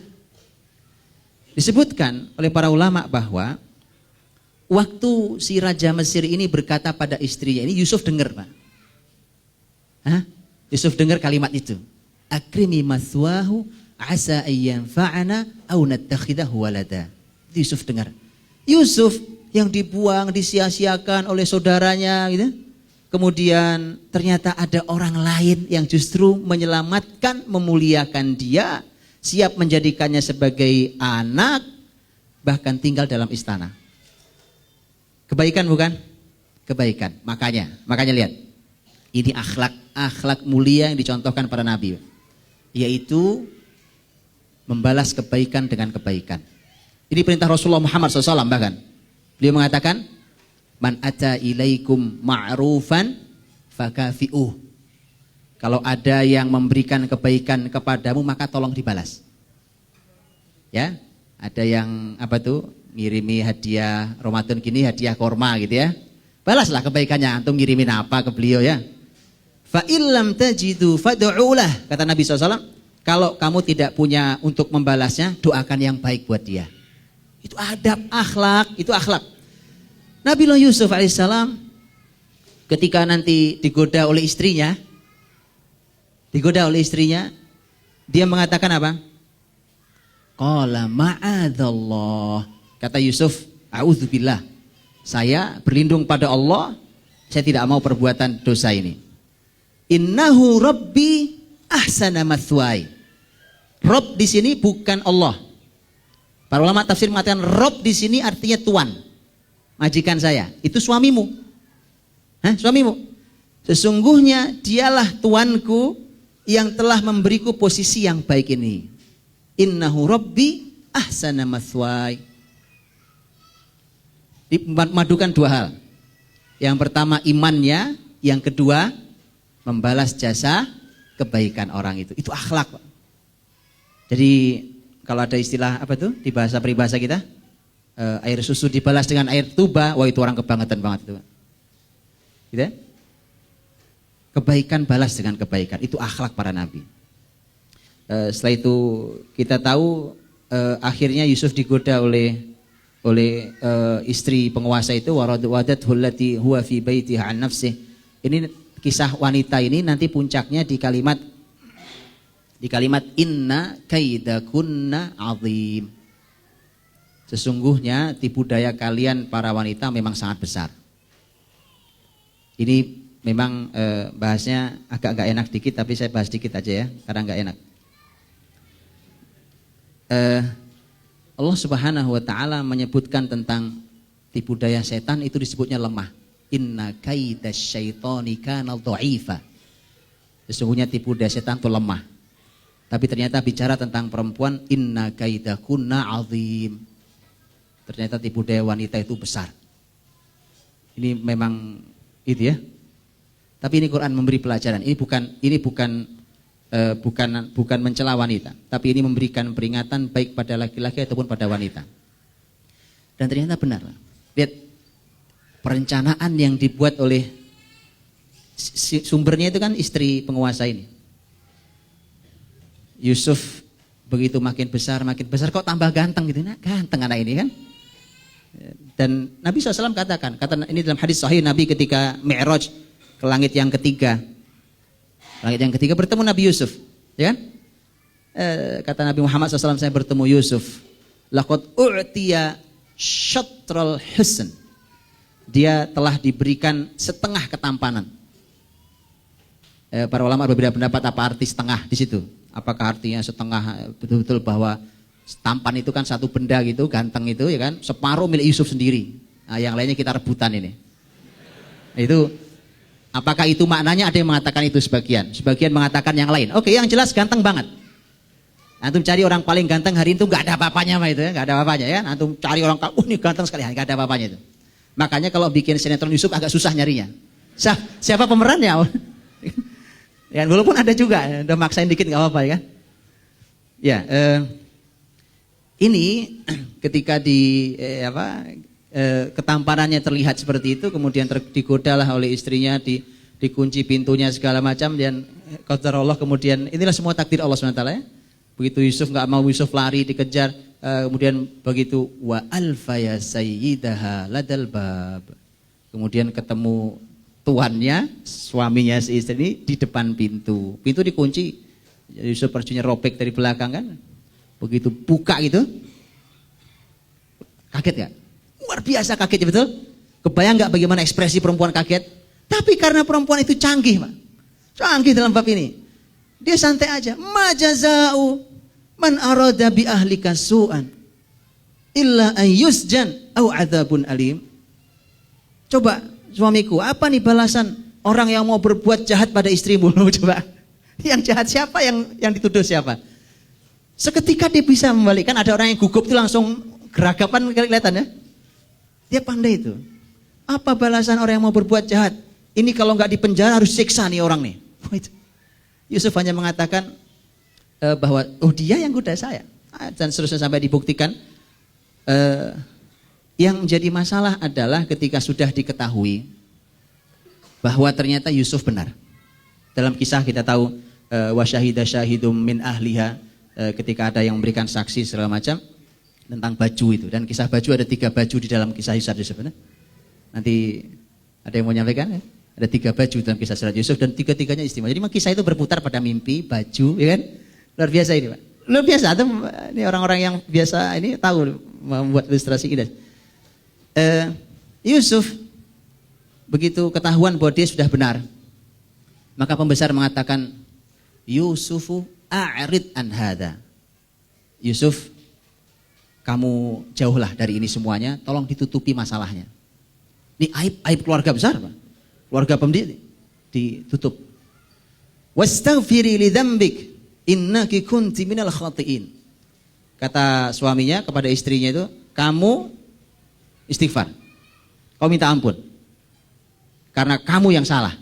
Disebutkan oleh para ulama bahwa waktu si Raja Mesir ini berkata pada istrinya, ini Yusuf dengar, Pak. Yusuf dengar kalimat itu. Akrimi maswahu asa ayyan fa'ana au natakhidahu walada. Yusuf dengar. Yusuf yang dibuang, disia-siakan oleh saudaranya gitu. Kemudian ternyata ada orang lain yang justru menyelamatkan, memuliakan dia, siap menjadikannya sebagai anak, bahkan tinggal dalam istana. Kebaikan bukan? Kebaikan. Makanya lihat. Ini akhlak mulia yang dicontohkan para nabi, yaitu membalas kebaikan dengan kebaikan. Ini perintah Rasulullah Muhammad SAW bahkan. Beliau mengatakan, man ata ilaikum ma'rufan fakafi'uh. Kalau ada yang memberikan kebaikan kepadamu, maka tolong dibalas. Ya, ada yang ngirimi hadiah Ramadan gini, hadiah korma gitu ya. Balaslah kebaikannya, antum ngirimin apa ke beliau ya. Fa illam tajidu fad'ulah, kata Nabi SAW. Kalau kamu tidak punya untuk membalasnya, doakan yang baik buat dia. Itu adab, akhlak, itu akhlak. Nabiullah Yusuf alaihissalam ketika nanti digoda oleh istrinya, dia mengatakan apa? Qala ma'adzallah. Kata Yusuf, a'udzubillah. Saya berlindung pada Allah, saya tidak mau perbuatan dosa ini. Innahu rabbi ahsana mathwai. Rob di sini bukan Allah. Para ulama tafsir mengatakan Rob di sini artinya tuan, majikan saya. Itu suamimu. Suamimu. Sesungguhnya dialah tuanku yang telah memberiku posisi yang baik ini. Innahu rabbi ahsana mathwai. Dimadukan dua hal. Yang pertama imannya, yang kedua membalas jasa kebaikan orang itu. Itu akhlak, Pak. Jadi kalau ada istilah di bahasa peribahasa kita, air susu dibalas dengan air tuba, wah itu orang kebangetan banget itu. Gitu ya? Kebaikan balas dengan kebaikan, itu akhlak para nabi. Setelah itu kita tahu akhirnya Yusuf digoda oleh istri penguasa itu, wadat hullati huwa fi baitiha an nafsih. Ini kisah wanita ini nanti puncaknya di kalimat inna kaidakunna azim. Sesungguhnya tipu daya kalian para wanita memang sangat besar. Ini memang bahasnya agak nggak enak dikit, tapi saya bahas dikit aja ya, karena nggak enak. Allah Subhanahu wa taala menyebutkan tentang tipu daya setan itu disebutnya lemah. Inna kaidasyaitoni kana dha'ifa. Sesungguhnya tipu daya setan itu lemah. Tapi ternyata bicara tentang perempuan, inna kaidakunna azim. Ternyata tipu daya wanita itu besar. Ini memang itu ya. Tapi ini Quran memberi pelajaran. Ini bukan mencela wanita, tapi ini memberikan peringatan baik pada laki-laki ataupun pada wanita. Dan ternyata benar. Lihat perencanaan yang dibuat oleh sumbernya itu kan istri penguasa ini. Yusuf begitu makin besar kok tambah ganteng gitu. Nah, ganteng anak ini kan. Dan Nabi SAW kata ini dalam hadis sahih, Nabi ketika Mi'raj ke langit yang ketiga bertemu Nabi Yusuf, ya kan? Kata Nabi Muhammad SAW, saya bertemu Yusuf. Laqad u'tiya syatral husn. Dia telah diberikan setengah ketampanan. Para ulama berbeda pendapat apa arti setengah di situ. Apakah artinya setengah betul-betul bahwa tampan itu kan satu benda gitu, ganteng itu ya kan, separuh milik Yusuf sendiri. Nah, yang lainnya kita rebutan ini. Itu apakah itu maknanya? Ada yang mengatakan itu sebagian mengatakan yang lain. Oke, yang jelas ganteng banget. Antum cari orang paling ganteng hari itu nggak ada apa-apanya mah itu ya, nggak ada apa-apanya ya. Antum cari orang ini ganteng sekali, nggak ada apa-apanya itu. Makanya kalau bikin sinetron Yusuf agak susah nyarinya. Siapa pemerannya? Ya, walaupun ada juga, udah maksain dikit nggak apa-apa ya kan. Ya, ini ketika ketampanannya terlihat seperti itu, kemudian digodalah oleh istrinya, dikunci pintunya segala macam, dan qadarullah, kemudian inilah semua takdir Allah SWT ya. Begitu Yusuf nggak mau, Yusuf lari dikejar, kemudian begitu wa alfaya sayyidaha ladal bab, kemudian ketemu tuannya, suaminya si istri ini di depan pintu dikunci, Yusuf bajunya robek dari belakang kan, begitu buka gitu, kaget gak? Luar biasa kaget, betul? Kebayang gak bagaimana ekspresi perempuan kaget? Tapi karena perempuan itu canggih, Pak. Canggih dalam bab ini. Dia santai aja. Ma jaza'u man arada bi ahlika su'an illa an yusjan au adzabun alim. Coba suamiku, apa nih balasan orang yang mau berbuat jahat pada istrimu? Coba. Yang jahat siapa, yang dituduh siapa? Seketika dia bisa membalikkan, ada orang yang gugup itu langsung geragapan, kelihatan ya. Dia pandai itu. Apa balasan orang yang mau berbuat jahat? Ini kalau nggak dipenjara harus siksa nih orang nih. Yusuf hanya mengatakan bahwa dia yang goda saya, dan seterusnya sampai dibuktikan. Yang menjadi masalah adalah ketika sudah diketahui bahwa ternyata Yusuf benar. Dalam kisah kita tahu wa syahida syahidum min ahliha, ketika ada yang memberikan saksi segala macam tentang baju itu, dan kisah baju ada 3 baju di dalam kisah Yusuf sebenarnya. Nanti ada yang mau nyampaikan ya? Ada 3 baju dalam kisah surat Yusuf, dan 3-3-nya istimewa. Jadi kisah itu berputar pada mimpi, baju, ya kan? Luar biasa ini, Pak. Luar biasa. Atau ini orang-orang yang biasa ini tahu membuat ilustrasi ini. Yusuf begitu ketahuan bahwa dia sudah benar, maka pembesar mengatakan, Yusufu a'rid an hadza. Yusuf, kamu jauhlah dari ini semuanya, tolong ditutupi masalahnya. Ini aib keluarga besar, Pak. Keluarga pemimpin ditutup. Wastaghfiri li dzambik innaki kunti minal khati'in. Kata suaminya kepada istrinya itu, kamu istighfar. Kau minta ampun. Karena kamu yang salah.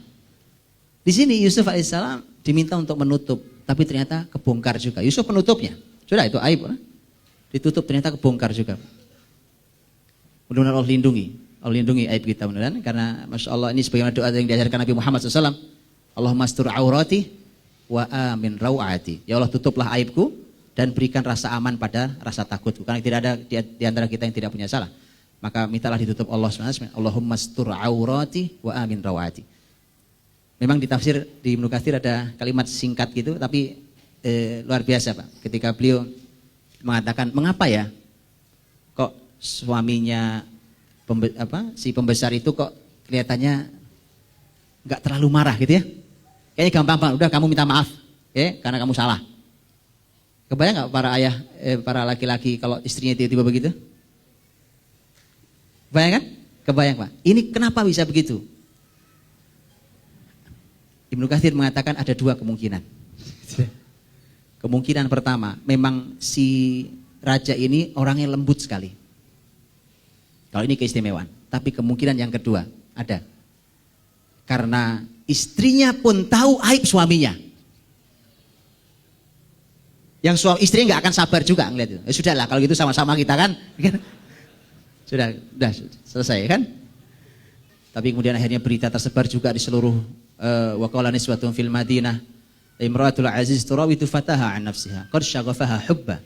Di sini Yusuf alaihissalam diminta untuk menutup, tapi ternyata kebongkar juga. Yusuf penutupnya. Sudah, itu aib, Pak. Ditutup, ternyata kebongkar juga. Mudah-mudahan Allah lindungi aib kita, mudah-mudahan, karena Masya Allah ini sebagaimana doa yang diajarkan Nabi Muhammad SAW. Allahumma astur aurati wa amin rawati. Ya Allah, tutuplah aibku dan berikan rasa aman pada rasa takutku, karena tidak ada di antara kita yang tidak punya salah. Maka mintalah ditutup Allah SWT. Allahumma astur aurati wa amin rawati. Memang di tafsir di Ibnu Katsir ada kalimat singkat gitu, tapi luar biasa, Pak. Ketika beliau mengatakan, mengapa ya kok suaminya si pembesar itu kok kelihatannya nggak terlalu marah gitu ya? Kayaknya gampang, udah kamu minta maaf, ya, karena kamu salah. Kebayang nggak para ayah, para laki-laki kalau istrinya tiba-tiba begitu? Kebayang kan? Kebayang, Pak. Ini kenapa bisa begitu? Ibnu Katsir mengatakan ada 2 kemungkinan. Kemungkinan pertama, memang si raja ini orangnya lembut sekali. Kalau ini keistimewaan. Tapi kemungkinan yang kedua ada. Karena istrinya pun tahu aib suaminya. Yang istrinya nggak akan sabar juga ngeliat itu. Sudahlah kalau gitu sama-sama kita kan. Sudah selesai kan. Tapi kemudian akhirnya berita tersebar juga di seluruh wa qala niswatun fil Madinah imra'atul aziz turawidu fataha an nafsiha qad syaghafaha hubba.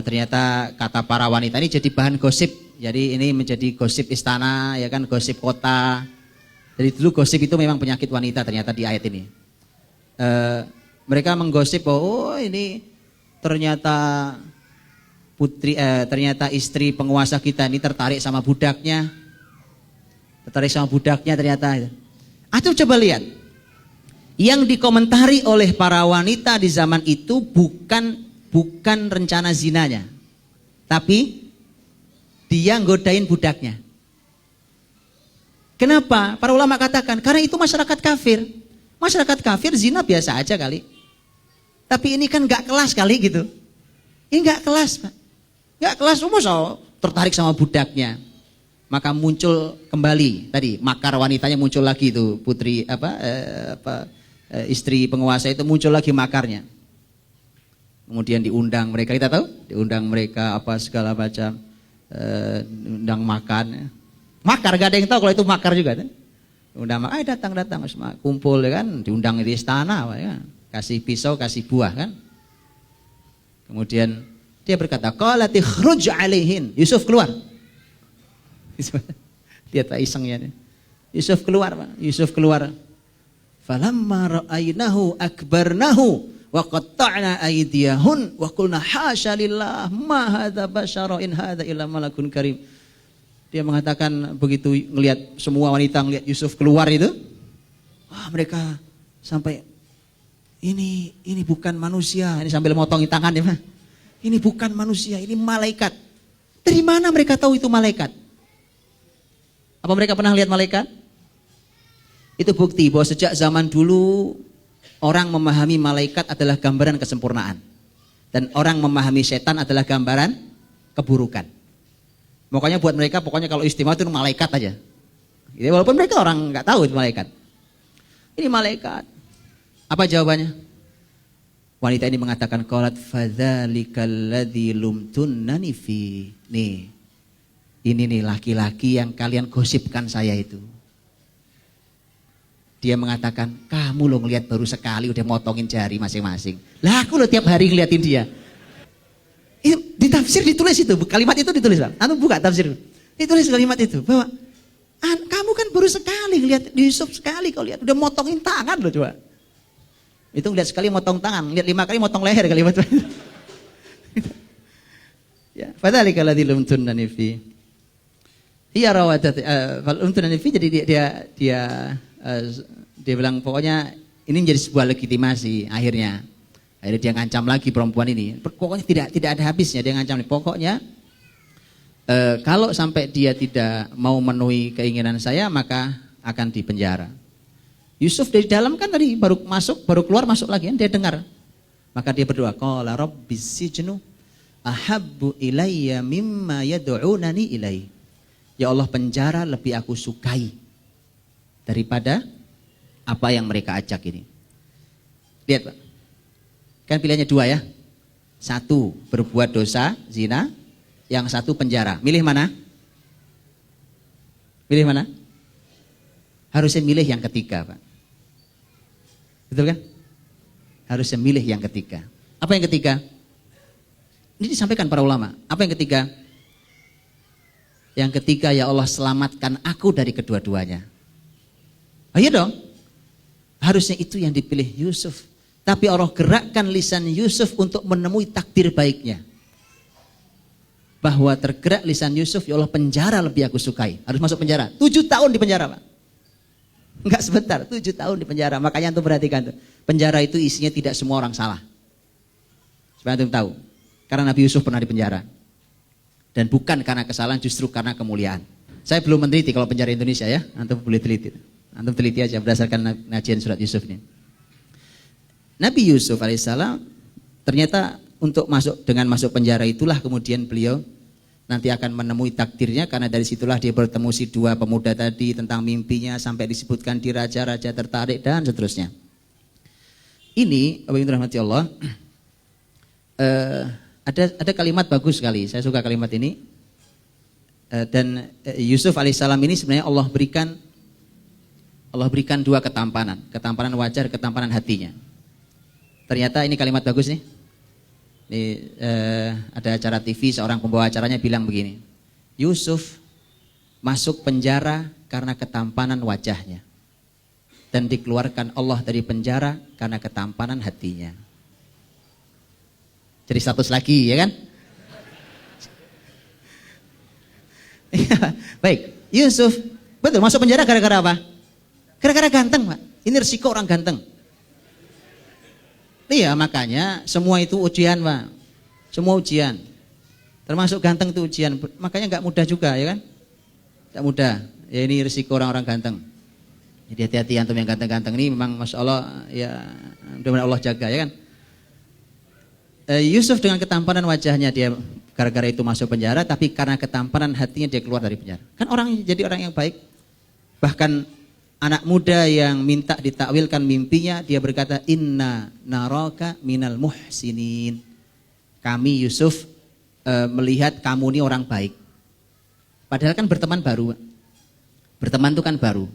Ternyata kata para wanita ini jadi bahan gosip. Jadi ini menjadi gosip istana, ya kan, gosip kota. Jadi dulu gosip itu memang penyakit wanita ternyata di ayat ini. Mereka menggosip bahwa ini ternyata ternyata istri penguasa kita ini tertarik sama budaknya. Ternyata. Atau coba lihat. Yang dikomentari oleh para wanita di zaman itu bukan rencana zinanya, tapi dia nggodain budaknya. Kenapa? Para ulama katakan karena itu masyarakat kafir. Masyarakat kafir zina biasa aja kali. Tapi ini kan gak kelas kali gitu. Ini gak kelas, Pak. Gak kelas, masa tertarik sama budaknya. Maka muncul kembali tadi makar wanitanya, muncul lagi itu putri istri penguasa itu muncul lagi makarnya. Kemudian diundang mereka, kita tahu, diundang mereka apa segala macam. undang makan. Makar, gak ada yang tahu kalau itu makar juga. Undang makan, datang, kumpul ya kan, diundang di istana, ya. Kasih pisau, kasih buah kan. Kemudian dia berkata, qalati khruj alaihin. Yusuf keluar. Lihat Pak isengnya. Yusuf keluar, Pak. Yusuf keluar. Falamma ra'aynahu akbarnahu wa qatta'na aydiyahun wa qulna hasya lillah ma hadza basyara in hadza illa malakun karim. Dia mengatakan begitu ngelihat semua wanita ngelihat Yusuf keluar itu, mereka sampai ini bukan manusia, ini sambil motongin tangannya, Pak. Ini bukan manusia, ini malaikat. Dari mana mereka tahu itu malaikat? Apa mereka pernah lihat malaikat? Itu bukti bahwa sejak zaman dulu orang memahami malaikat adalah gambaran kesempurnaan. Dan orang memahami setan adalah gambaran keburukan. Makanya buat mereka pokoknya kalau istimewa itu malaikat aja. Jadi, walaupun mereka orang nggak tahu itu malaikat. Ini malaikat. Apa jawabannya? Wanita ini mengatakan qalat fadzalikal ladzi lumtunnani fi. Nih. Ini nih laki-laki yang kalian gosipkan saya itu. Dia mengatakan, kamu lo ngelihat baru sekali udah motongin jari masing-masing. Lah aku lo tiap hari ngeliatin dia. Itu di tafsir ditulis itu, kalimat itu ditulis, Bang. Antum buka tafsir. Ditulis kalimat itu bahwa kamu kan baru sekali ngeliat Yusuf sekali kau lihat udah motongin tangan lo coba. Itu ngeliat sekali motong tangan, lihat 5 kali motong leher kalimat itu. Ya, fadzalika alladzi lumtunnani fi. Iya rawadat lumtunnani fi, jadi dia bilang pokoknya ini menjadi sebuah legitimasi akhirnya. Akhirnya dia ngancam lagi perempuan ini. Pokoknya tidak ada habisnya dia ngancam. Pokoknya kalau sampai dia tidak mau memenuhi keinginan saya maka akan dipenjara. Yusuf dari dalam kan tadi baru keluar masuk lagi kan dia dengar. Maka dia berdoa, qala rabbis sijnu ahabbu ilayya mimma yad'unani ilai. Ya Allah, penjara lebih aku sukai daripada apa yang mereka ajak ini. Lihat, Pak. Kan pilihannya 2 ya. 1 berbuat dosa, zina. Yang 1 penjara. Milih mana? Milih mana? Harusnya milih yang ketiga, Pak. Betul kan? Harusnya milih yang ketiga. Apa yang ketiga? Ini disampaikan para ulama. Apa yang ketiga? Yang ketiga, ya Allah selamatkan aku dari kedua-duanya. Oh iya dong. Harusnya itu yang dipilih Yusuf. Tapi Allah gerakkan lisan Yusuf untuk menemui takdir baiknya. Bahwa tergerak lisan Yusuf, ya Allah penjara lebih aku sukai. Harus masuk penjara. 7 tahun di penjara, Pak. Enggak sebentar, 7 tahun di penjara. Makanya antum perhatikan tuh. Penjara itu isinya tidak semua orang salah. Supaya antum tahu. Karena Nabi Yusuf pernah di penjara. Dan bukan karena kesalahan, justru karena kemuliaan. Saya belum meneliti kalau penjara Indonesia ya. Antum boleh teliti. Antum teliti aja berdasarkan kajian surat Yusuf ini. Nabi Yusuf alaihissalam ternyata dengan masuk penjara itulah kemudian beliau nanti akan menemui takdirnya, karena dari situlah dia bertemu si 2 pemuda tadi tentang mimpinya sampai disebutkan di raja-raja tertarik dan seterusnya. Ini Bapak Ibu rahmati Allah, ada kalimat bagus sekali, saya suka kalimat ini. Dan Yusuf alaihissalam ini sebenarnya Allah berikan 2 ketampanan wajah, ketampanan hatinya. Ternyata ini kalimat bagus nih. Ini ada acara TV, seorang pembawa acaranya bilang begini. Yusuf masuk penjara karena ketampanan wajahnya. Dan dikeluarkan Allah dari penjara karena ketampanan hatinya. Jadi status lagi, ya kan? Baik, Yusuf betul masuk penjara gara-gara apa? Gara-gara ganteng, Pak. Ini resiko orang ganteng. Iya, makanya semua itu ujian, Pak. Semua ujian. Termasuk ganteng itu ujian. Makanya nggak mudah juga, ya kan? Nggak mudah. Ya ini resiko orang-orang ganteng. Jadi hati-hati antum yang ganteng-ganteng ini memang Masya Allah, ya mudah-mudahan Allah jaga, ya kan? Yusuf dengan ketampanan wajahnya dia gara-gara itu masuk penjara, tapi karena ketampanan hatinya dia keluar dari penjara. Kan jadi orang yang baik. Bahkan anak muda yang minta ditakwilkan mimpinya, dia berkata, inna naraka minal muhsinin. Kami Yusuf melihat kamu ini orang baik. Padahal kan berteman baru. Berteman itu kan baru.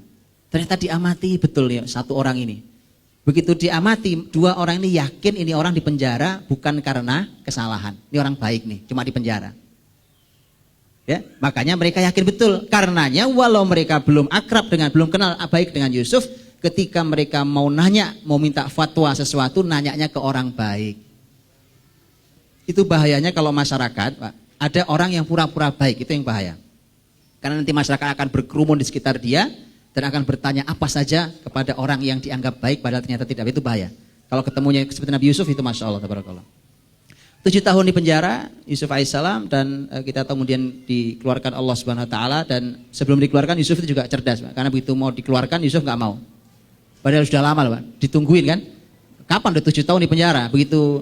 Ternyata diamati betul ya satu orang ini. Begitu diamati, dua orang ini yakin ini orang di penjara bukan karena kesalahan. Ini orang baik nih, cuma di penjara. Ya, makanya mereka yakin betul. Karenanya walau mereka belum akrab belum kenal baik dengan Yusuf, ketika mereka mau nanya, mau minta fatwa sesuatu, nanyanya ke orang baik. Itu bahayanya kalau masyarakat, Pak, ada orang yang pura-pura baik, itu yang bahaya. Karena nanti masyarakat akan berkerumun di sekitar dia dan akan bertanya apa saja kepada orang yang dianggap baik padahal ternyata tidak. Itu bahaya. Kalau ketemunya seperti Nabi Yusuf itu Masya Allah, tabarakallah. 7 tahun di penjara Yusuf alaihissalam, dan kita tahu kemudian dikeluarkan Allah Subhanahu wa taala, dan sebelum dikeluarkan Yusuf itu juga cerdas, Pak. Karena begitu mau dikeluarkan Yusuf nggak mau. Padahal sudah lama loh, Pak. Ditungguin kan. Kapan udah 7 tahun di penjara? Begitu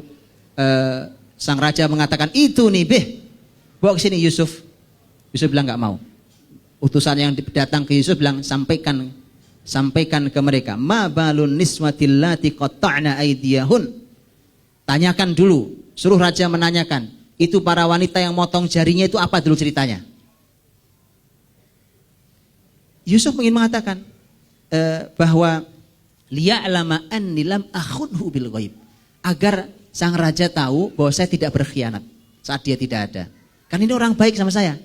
sang raja mengatakan itu nih, bawa ke sini Yusuf. Yusuf bilang nggak mau. Utusan yang datang ke Yusuf bilang sampaikan ke mereka, ma balun niswatil lati qatta'na aydiyahun. Tanyakan dulu, suruh raja menanyakan, itu para wanita yang motong jarinya itu apa dulu ceritanya. Yusuf ingin mengatakan bahwa liya'lama anni lam akhunhu bil ghaib, agar sang raja tahu bahwa saya tidak berkhianat saat dia tidak ada. Kan ini orang baik sama saya.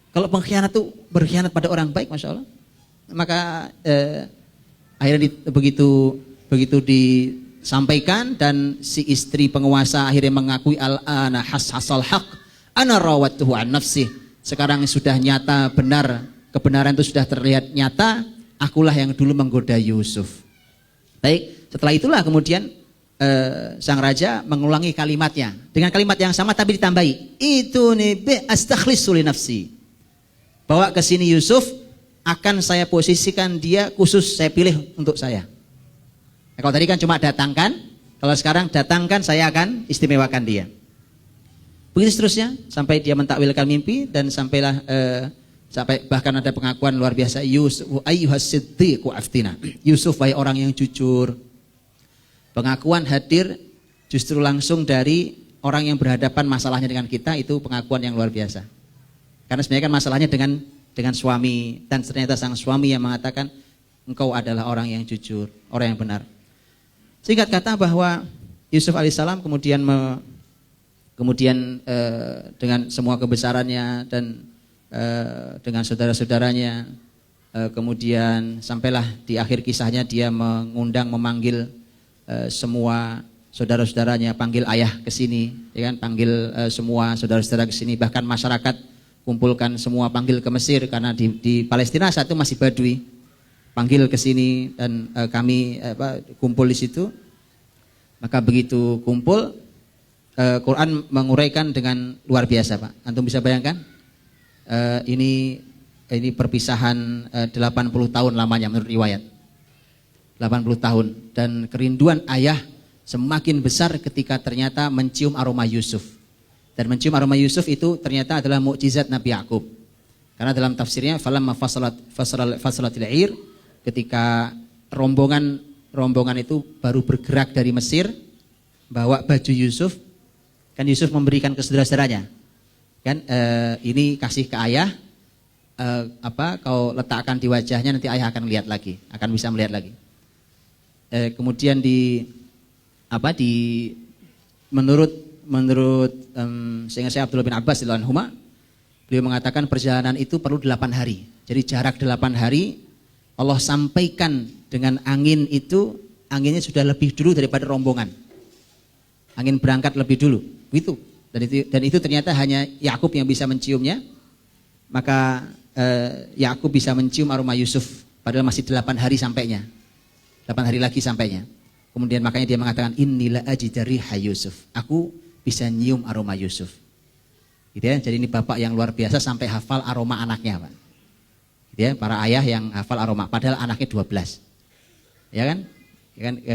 Kalau pengkhianat itu berkhianat pada orang baik, Masya Allah. Maka akhirnya begitu disampaikan, dan si istri penguasa akhirnya mengakui al-ana hasal haq ana rawattuhu an nafsih. Sekarang sudah nyata benar, kebenaran itu sudah terlihat nyata, akulah yang dulu menggoda Yusuf. Baik, setelah itulah kemudian sang raja mengulangi kalimatnya dengan kalimat yang sama tapi ditambahi, itu nih astakhlisu li nafsi. Bawa ke sini Yusuf, akan saya posisikan dia khusus, saya pilih untuk saya. Nah, kalau tadi kan cuma datangkan, kalau sekarang datangkan saya akan istimewakan dia. Begitu seterusnya sampai dia mentakwilkan mimpi, dan sampailah sampai bahkan ada pengakuan luar biasa, Yusuf ayyuhas siddiqu aftina. Yusuf wahai orang yang jujur. Pengakuan hadir justru langsung dari orang yang berhadapan masalahnya dengan kita, itu pengakuan yang luar biasa. Karena sebenarnya kan masalahnya dengan suami, dan ternyata sang suami yang mengatakan engkau adalah orang yang jujur, orang yang benar. Singkat kata bahwa Yusuf alaihissalam kemudian dengan semua kebesarannya dan dengan saudara-saudaranya, kemudian sampailah di akhir kisahnya dia memanggil semua saudara-saudaranya, panggil ayah ke sini, ya kan, panggil semua saudara-saudara ke sini, bahkan masyarakat kumpulkan semua, panggil ke Mesir karena di Palestina saat itu masih Badui. Panggil ke sini dan kami kumpul di situ. Maka begitu kumpul, Quran menguraikan dengan luar biasa, Pak. Antum bisa bayangkan? Ini perpisahan 80 tahun lamanya menurut riwayat. 80 tahun, dan kerinduan ayah semakin besar ketika ternyata mencium aroma Yusuf. Dan mencium aroma Yusuf itu ternyata adalah mukjizat Nabi Yakub. Karena dalam tafsirnya falamma fasalatil 'ir, ketika rombongan itu baru bergerak dari Mesir bawa baju Yusuf, kan Yusuf memberikan ke saudara-saudaranya. Kan ini kasih ke ayah, kau letakkan di wajahnya, nanti ayah akan lihat lagi, akan bisa melihat lagi. Kemudian menurut seingat saya Abdullah bin Abbas radhiyallahu anhuma, beliau mengatakan perjalanan itu perlu 8 hari. Jadi jarak 8 hari Allah sampaikan dengan angin itu, anginnya sudah lebih dulu daripada rombongan. Angin berangkat lebih dulu. Begitu. Dan itu ternyata hanya Yakub yang bisa menciumnya. Maka Yakub bisa mencium aroma Yusuf padahal masih 8 hari sampainya. 8 hari lagi sampainya. Kemudian makanya dia mengatakan innila ajidari Yusuf. Aku bisa nyium aroma Yusuf. Gitu ya. Jadi ini bapak yang luar biasa sampai hafal aroma anaknya, Pak. Gitu ya, para ayah yang hafal aroma padahal anaknya 12. Ya kan?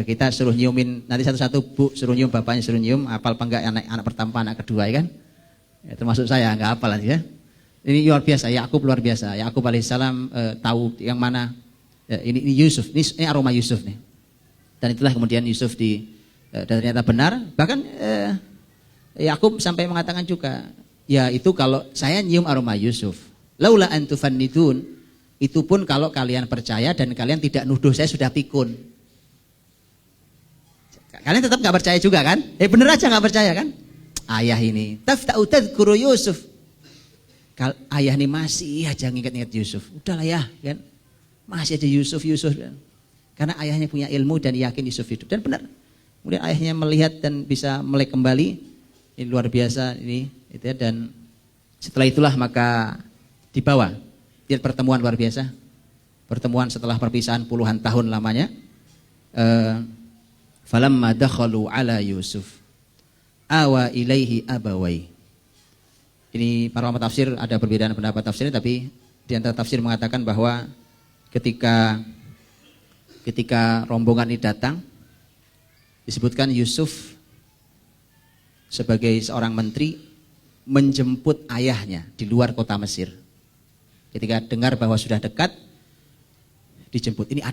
Kita suruh nyiumin nanti satu-satu, Bu, suruh nyium, bapaknya suruh nyium, hafal apa enggak anak pertama, anak kedua, ya kan? Ya, termasuk saya enggak hafal ya. Ini luar biasa, Yakub luar biasa. Yakub alaihissalam tahu yang mana ini Yusuf, ini aroma Yusuf nih. Dan itulah kemudian Yusuf dan ternyata benar. Bahkan Yakub sampai mengatakan juga, ya itu kalau saya nyium aroma Yusuf, Laula antufannidun, itu pun kalau kalian percaya dan kalian tidak nuduh saya sudah pikun. Kalian tetap nggak percaya juga kan? Bener aja nggak percaya kan? Ayah ini tafta'u tadhkuru Yusuf. Ayah ini masih aja nginget-nginget Yusuf. Udahlah ya kan? Masih aja Yusuf kan? Karena ayahnya punya ilmu dan yakin Yusuf hidup. Dan benar. Kemudian ayahnya melihat dan bisa melek kembali. Ini luar biasa ini itu ya. Dan setelah itulah maka dibawa. Lihat pertemuan luar biasa. Pertemuan setelah perpisahan puluhan tahun lamanya. Falamma dakhalu ala Yusuf awa ilaihi abawai. Ini para ulama tafsir ada perbedaan pendapat tafsirnya, tapi di antara tafsir mengatakan bahwa ketika rombongan ini datang, disebutkan Yusuf sebagai seorang menteri menjemput ayahnya di luar kota Mesir. Ketika dengar bahwa sudah dekat, dijemput. Ini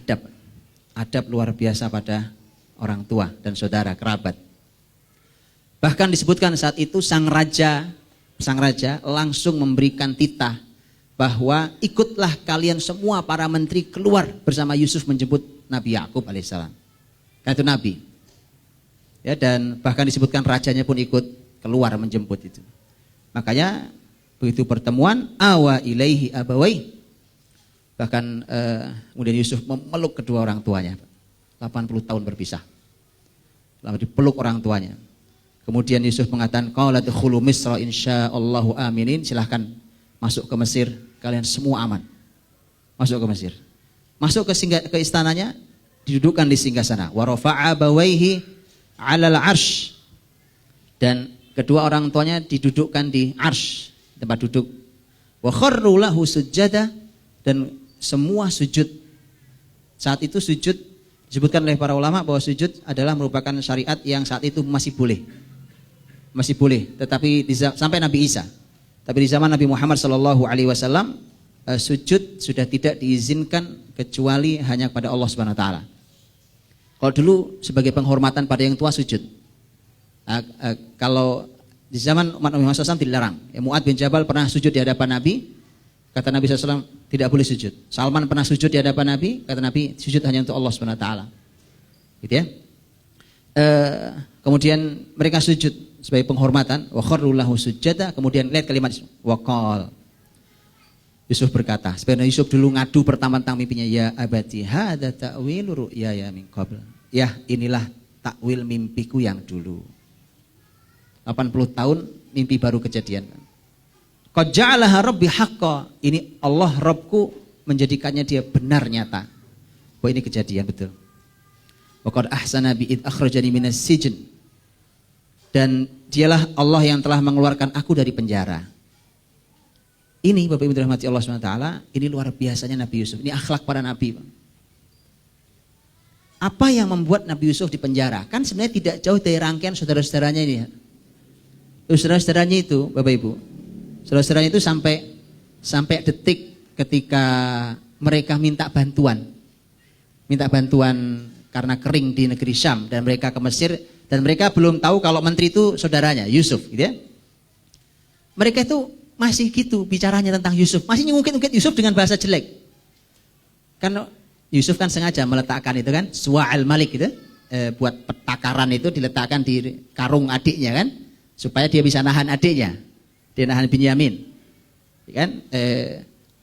adab luar biasa pada orang tua dan saudara kerabat. Bahkan disebutkan saat itu sang raja langsung memberikan titah bahwa ikutlah kalian semua para menteri keluar bersama Yusuf menjemput Nabi Yakub alaihissalam. Karena itu Nabi. Ya, dan bahkan disebutkan rajanya pun ikut keluar menjemput itu. Makanya begitu pertemuan awa ilaihi abawai. Bahkan kemudian Yusuf memeluk kedua orang tuanya. 80 tahun berpisah. Lalu dipeluk orang tuanya. Kemudian Yusuf mengatakan, qala dkhulu Misra insyaallahu aminin, silahkan masuk ke Mesir, kalian semua aman. Masuk ke Mesir. Masuk ke istananya, didudukkan di singgasana. Wa rafa'a abawaihi 'alal 'arsy. Dan kedua orang tuanya didudukkan di arsy, tempat duduk. Wa kharru lahu sujada, dan semua sujud. Saat itu sujud disebutkan oleh para ulama bahwa sujud adalah merupakan syariat yang saat itu masih boleh, tetapi sampai Nabi Isa. Tapi di zaman Nabi Muhammad SAW sujud sudah tidak diizinkan kecuali hanya kepada Allah Subhanahu Wa Taala. Kalau dulu sebagai penghormatan pada yang tua sujud. Kalau di zaman umat Nabi Muhammad SAW dilarang. Mu'adz bin Jabal pernah sujud di hadapan Nabi, kata Nabi SAW tidak boleh sujud. Salman pernah sujud di hadapan Nabi, kata Nabi sujud hanya untuk Allah Subhanahu Wa Taala. Gitu ya. Kemudian mereka sujud sebagai penghormatan, wa kharru lahu sujada. Kemudian lihat kalimat waqal. Yusuf berkata, sebenarnya Yusuf dulu ngadu pertama tentang mimpinya, ya abati hadza ta'wilu ru'yaya min qabl. Ya, inilah takwil mimpiku yang dulu. 80 tahun mimpi baru kejadian. Qad ja'alaha rabbi haqqan. Ini Allah Rabbku menjadikannya dia benar nyata. Bahwa ini kejadian betul. Wa qad ahsana bi id akhrajani minas sijn. Dan dialah Allah yang telah mengeluarkan aku dari penjara. Ini Bapak Ibu dirahmati Allah SWT, ini luar biasanya Nabi Yusuf. Ini akhlak para nabi. Apa yang membuat Nabi Yusuf di penjara? Kan sebenarnya tidak jauh dari rangkaian saudara-saudaranya ini. Saudara-saudaranya itu Bapak Ibu, saudara-saudaranya itu sampai detik ketika mereka minta bantuan karena kering di negeri Syam dan mereka ke Mesir. Dan mereka belum tahu kalau menteri itu saudaranya, Yusuf, gitu ya. Mereka itu masih gitu bicaranya tentang Yusuf, masih ngungkit-ngungkit Yusuf dengan bahasa jelek. Karena Yusuf kan sengaja meletakkan itu kan, suwa'al malik gitu, buat petakaran itu diletakkan di karung adiknya kan, supaya dia bisa nahan adiknya, dia nahan Binyamin. Kan?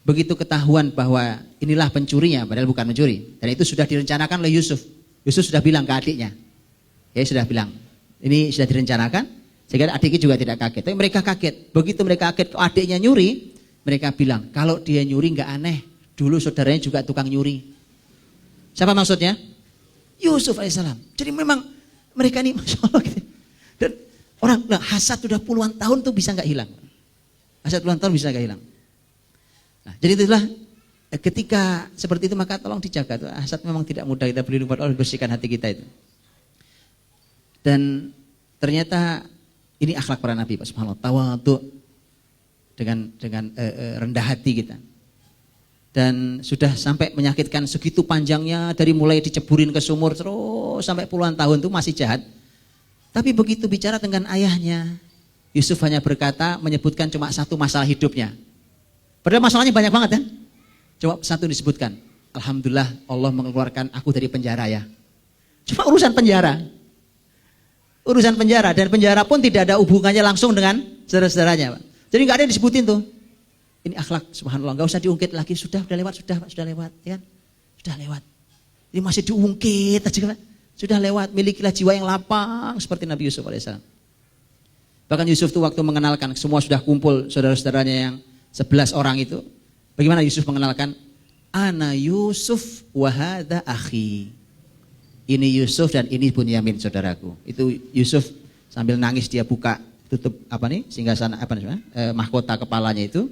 Begitu ketahuan bahwa inilah pencurinya, padahal bukan mencuri, dan itu sudah direncanakan oleh Yusuf. Yusuf sudah bilang ke adiknya. Ya sudah bilang, ini sudah direncanakan, sehingga adiknya juga tidak kaget. Tapi mereka kaget, begitu mereka kaget kalau adiknya nyuri, mereka bilang, kalau dia nyuri nggak aneh, dulu saudaranya juga tukang nyuri. Siapa maksudnya? Yusuf alaihissalam. Jadi memang mereka ini Masya Allah gitu. Dan orang bilang, hasad sudah puluhan tahun tuh bisa nggak hilang. Hasad puluhan tahun bisa nggak hilang. Nah, jadi itulah ketika seperti itu maka tolong dijaga. Hasad memang tidak mudah, kita berlindung pada Allah, bersihkan hati kita itu. Dan ternyata ini akhlak para nabi, Pak Subhanallah, tawadhu dengan rendah hati kita. Dan sudah sampai menyakitkan segitu panjangnya, dari mulai diceburin ke sumur terus sampai puluhan tahun itu masih jahat. Tapi begitu bicara dengan ayahnya, Yusuf hanya berkata, menyebutkan cuma satu masalah hidupnya. Padahal masalahnya banyak banget kan. Coba satu disebutkan. Alhamdulillah Allah mengeluarkan aku dari penjara ya. Cuma urusan penjara. Urusan penjara. Dan penjara pun tidak ada hubungannya langsung dengan saudara-saudaranya. Pak. Jadi gak ada yang disebutin tuh. Ini akhlak subhanallah. Gak usah diungkit lagi. Sudah lewat. Ya kan? Sudah lewat. Ini masih diungkit aja Pak. Sudah lewat. Milikilah jiwa yang lapang seperti Nabi Yusuf AS. Bahkan Yusuf tuh waktu mengenalkan. Semua sudah kumpul saudara-saudaranya yang 11 orang itu. Bagaimana Yusuf mengenalkan? Ana Yusuf wahada akhi. Ini Yusuf dan ini Bunyamin saudaraku. Itu Yusuf sambil nangis dia buka tutup singgasana mahkota kepalanya itu.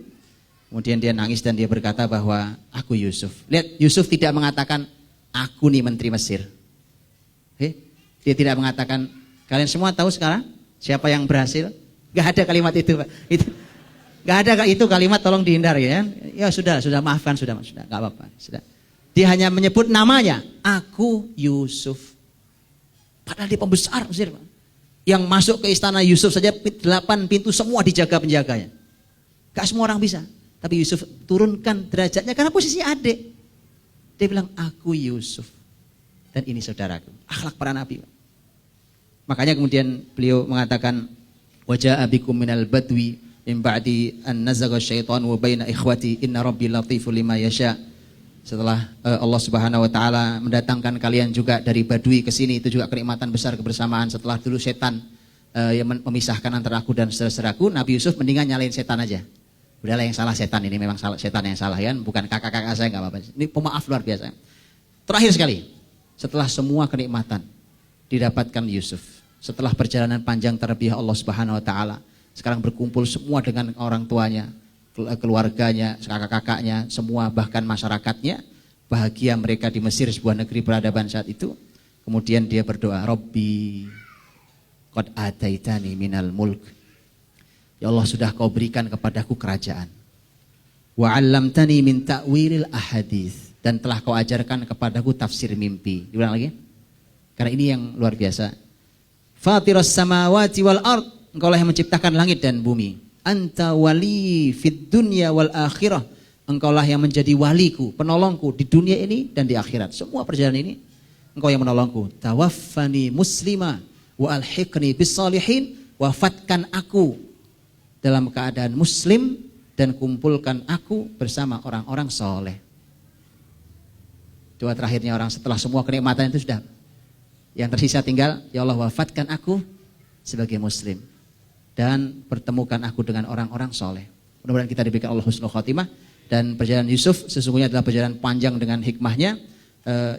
Kemudian dia nangis dan dia berkata bahwa aku Yusuf. Lihat Yusuf tidak mengatakan aku nih menteri Mesir. Dia tidak mengatakan kalian semua tahu sekarang siapa yang berhasil? Gak ada kalimat itu Pak. Gak ada itu kalimat, tolong dihindari ya. Ya sudah maafkan sudah gak apa-apa. Sudah. Dia hanya menyebut namanya, aku Yusuf. Padahal dia pembesar Mesir. Yang masuk ke istana Yusuf saja 8 pintu semua dijaga penjaganya. Gak semua orang bisa. Tapi Yusuf turunkan derajatnya karena posisinya adik. Dia bilang aku Yusuf. Dan ini saudaraku. Akhlak para nabi. Makanya kemudian beliau mengatakan wajah abikum minal badwi min ba'di an nazagha syaitanu baina ikhwati inna rabbi latiful lima yasha. Setelah Allah Subhanahu wa taala mendatangkan kalian juga dari Badui ke sini, itu juga kenikmatan besar kebersamaan. Setelah dulu setan yang memisahkan antara aku dan saudara-saudaraku, Nabi Yusuf mendingan nyalain setan aja. Udahlah yang salah setan ini, memang salah, setan yang salah ya, bukan kakak-kakak saya, enggak apa-apa. Ini pemaaf luar biasa. Terakhir sekali, setelah semua kenikmatan didapatkan Yusuf, setelah perjalanan panjang terbiah Allah Subhanahu wa taala, sekarang berkumpul semua dengan orang tuanya, keluarganya, kakak-kakaknya, semua bahkan masyarakatnya, bahagia mereka di Mesir, sebuah negeri peradaban saat itu. Kemudian dia berdoa, Rabbi qad ataitani minal mulk. Ya Allah, sudah kau berikan kepadaku kerajaan. Wa 'allamtani min ta'wilil ahadits, dan telah kau ajarkan kepadaku tafsir mimpi. Diulang lagi. Karena ini yang luar biasa. Fatiras samawati wal ard, engkaulah yang menciptakan langit dan bumi. Anta wali fid dunya wal akhirah. Engkaulah yang menjadi waliku, penolongku di dunia ini dan di akhirat. Semua perjalanan ini engkau yang menolongku. Tawaffani muslima wa alhiqni bis salihin. Wafatkan aku dalam keadaan muslim dan kumpulkan aku bersama orang-orang soleh. Doa terakhirnya orang setelah semua kenikmatan itu sudah. Yang tersisa tinggal, ya Allah wafatkan aku sebagai muslim. Dan pertemukan aku dengan orang-orang soleh. Mudah-mudahan kita diberikan Allah husnul khotimah. Dan perjalanan Yusuf sesungguhnya adalah perjalanan panjang dengan hikmahnya.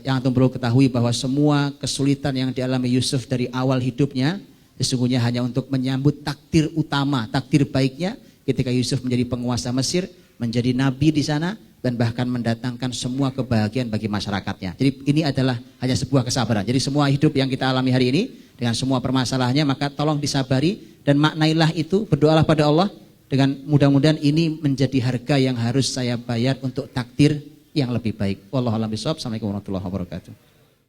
Yang antum perlu ketahui bahwa semua kesulitan yang dialami Yusuf dari awal hidupnya sesungguhnya hanya untuk menyambut takdir utama, takdir baiknya ketika Yusuf menjadi penguasa Mesir, menjadi nabi di sana, dan bahkan mendatangkan semua kebahagiaan bagi masyarakatnya. Jadi ini adalah hanya sebuah kesabaran. Jadi semua hidup yang kita alami hari ini dengan semua permasalahannya, maka tolong disabari dan maknailah itu, berdoalah pada Allah dengan mudah-mudahan ini menjadi harga yang harus saya bayar untuk takdir yang lebih baik. Wallahu a'lam bishawab. Assalamualaikum warahmatullahi wabarakatuh.